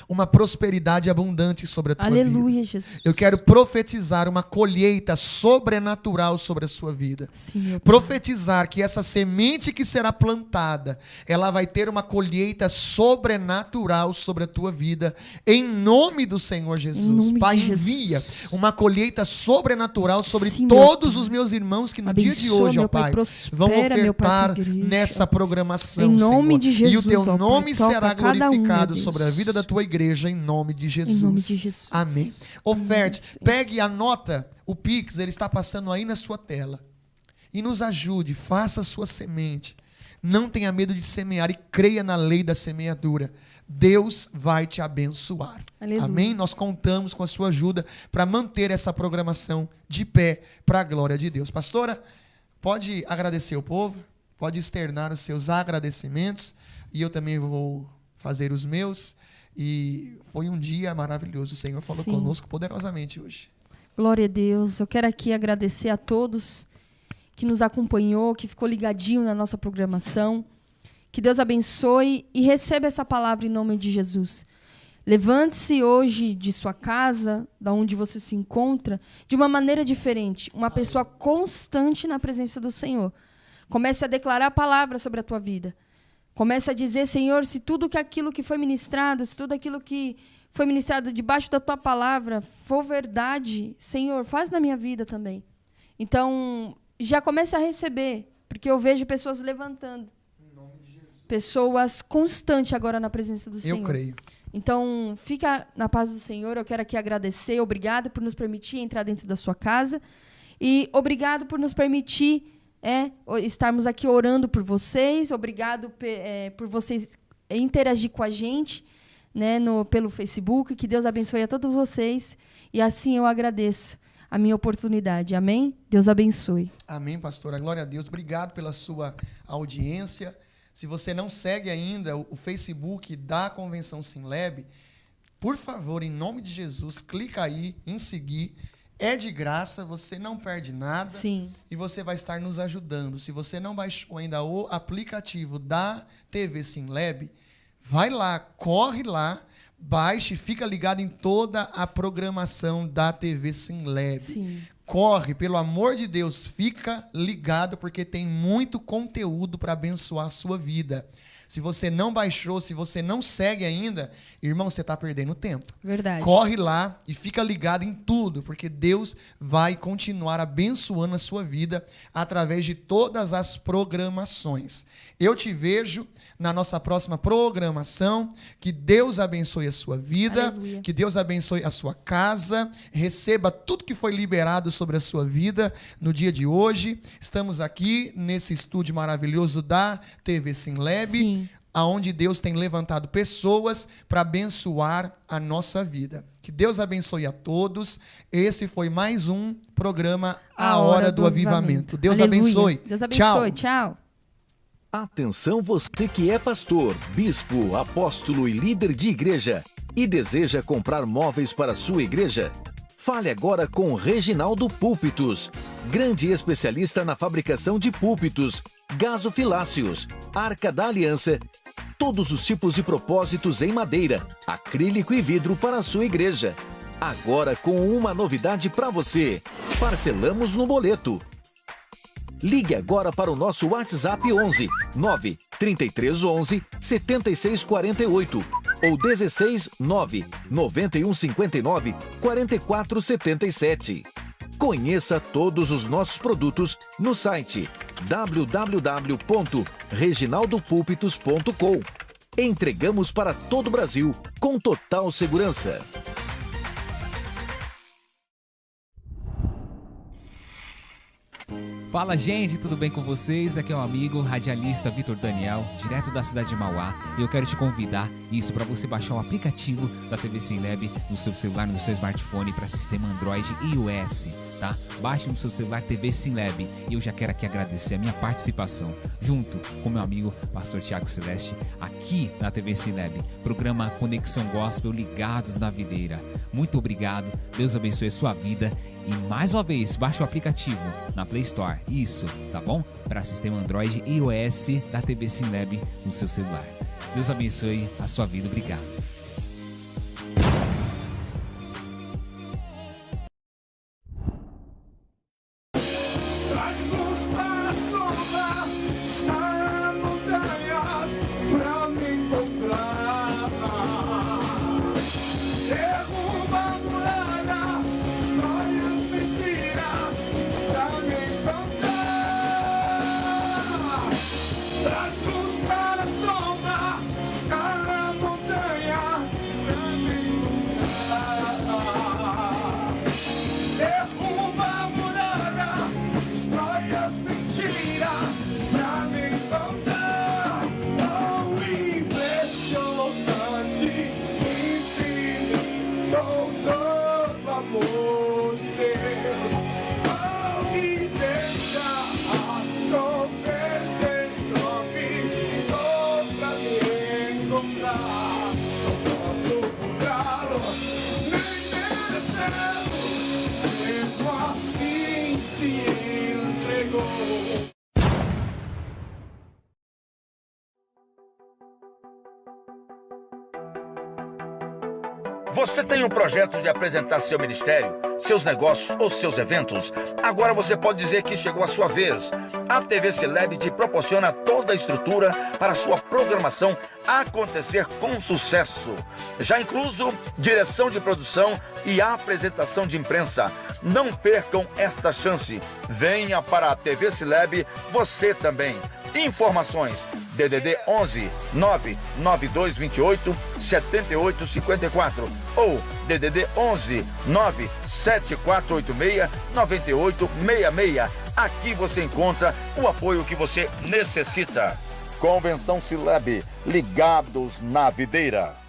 uma prosperidade abundante sobre a tua vida. Aleluia, Jesus. Eu quero profetizar uma colheita sobrenatural sobre a sua vida. Sim, meu Pai. Profetizar que essa semente que será plantada, ela vai ter uma colheita sobrenatural sobre a tua vida, em nome do Senhor Jesus. Pai, envia uma colheita sobrenatural sobre todos os meus irmãos que no dia de hoje, ó Pai, vão ofertar nessa programação, em nome de Jesus, e o teu nome Pai, será glorificado sobre a vida da tua igreja, em nome de Jesus. Em nome de Jesus. Amém. Oferte, pegue e anota o Pix, ele está passando aí na sua tela. E nos ajude, faça a sua semente. Não tenha medo de semear e creia na lei da semeadura. Deus vai te abençoar. Aleluia. Amém? Nós contamos com a sua ajuda para manter essa programação de pé para a glória de Deus. Pastora, pode agradecer o povo, pode externar os seus agradecimentos e eu também vou fazer os meus. E foi um dia maravilhoso. O Senhor falou conosco poderosamente hoje. Glória a Deus. Eu quero aqui agradecer a todos que nos acompanhou, que ficou ligadinho na nossa programação. Que Deus abençoe e receba essa palavra em nome de Jesus. Levante-se hoje de sua casa, da onde você se encontra, de uma maneira diferente. Uma pessoa constante na presença do Senhor. Comece a declarar a palavra sobre a tua vida. Comece a dizer, Senhor, se tudo aquilo que foi ministrado, se tudo aquilo que foi ministrado debaixo da tua palavra for verdade, Senhor, faz na minha vida também. Então, já comece a receber, porque eu vejo pessoas levantando. Em nome de Jesus. Pessoas constantes agora na presença do Senhor. Eu creio. Então, fica na paz do Senhor. Eu quero aqui agradecer. Obrigado por nos permitir entrar dentro da sua casa. E obrigado por nos permitir estarmos aqui orando por vocês. Obrigado por vocês interagir com a gente, né, pelo Facebook. Que Deus abençoe a todos vocês. E assim eu agradeço a minha oportunidade. Amém? Deus abençoe. Amém, pastora. Glória a Deus. Obrigado pela sua audiência. Se você não segue ainda o Facebook da Convenção Sinleb, por favor, em nome de Jesus, clica aí em seguir. É de graça, você não perde nada. Sim. E você vai estar nos ajudando. Se você não baixou ainda o aplicativo da TV Sinleb, vai lá, corre lá, baixe, fica ligado em toda a programação da TV Sinleb. Sim. Corre, pelo amor de Deus, fica ligado, porque tem muito conteúdo para abençoar a sua vida. Se você não baixou, se você não segue ainda, irmão, você está perdendo tempo. Verdade. Corre lá e fica ligado em tudo, porque Deus vai continuar abençoando a sua vida através de todas as programações. Eu te vejo na nossa próxima programação. Que Deus abençoe a sua vida. Aleluia. Que Deus abençoe a sua casa. Receba tudo que foi liberado sobre a sua vida no dia de hoje. Estamos aqui nesse estúdio maravilhoso da TV Sinleb. Sim. Aonde Deus tem levantado pessoas para abençoar a nossa vida. Que Deus abençoe a todos. Esse foi mais um programa A Hora do Avivamento. Deus Aleluia. abençoe. Deus abençoe. Tchau. Atenção, você que é pastor, bispo, apóstolo e líder de igreja e deseja comprar móveis para sua igreja. Fale agora com Reginaldo Púlpitos, grande especialista na fabricação de púlpitos, gasofiláceos, Arca da Aliança, todos os tipos de propósitos em madeira, acrílico e vidro para a sua igreja. Agora com uma novidade para você. Parcelamos no boleto. Ligue agora para o nosso WhatsApp 11 9 3311 7648 ou 16 9 9159 4477. Conheça todos os nossos produtos no site www.reginaldopulpitos.com. Entregamos para todo o Brasil com total segurança. Fala, gente, tudo bem com vocês? Aqui é o amigo radialista Vitor Daniel, direto da cidade de Mauá. E eu quero te convidar para você baixar o aplicativo da TV Sinleb no seu celular, no seu smartphone para sistema Android e iOS, tá? Baixe no seu celular TV Sinleb. E eu já quero aqui agradecer a minha participação junto com meu amigo Pastor Tiago Celeste aqui na TV Sinleb, programa Conexão Gospel Ligados na Videira. Muito obrigado, Deus abençoe a sua vida. E mais uma vez, baixe o aplicativo na Play Store, isso, tá bom? Para sistema Android e iOS da TV Sinleb no seu celular. Deus abençoe a sua vida, obrigado. Mentiras pra mim. se entregou. Você tem um projeto de apresentar seu ministério, seus negócios ou seus eventos? Agora você pode dizer que chegou a sua vez. A TV Celeb te proporciona toda a estrutura para sua programação acontecer com sucesso. Já incluso direção de produção e apresentação de imprensa. Não percam esta chance. Venha para a TV Celeb você também. Informações: DDD 11 99228 7854 ou DDD 11 97486 9866. Aqui você encontra o apoio que você necessita. Convenção Celeb, ligados na videira.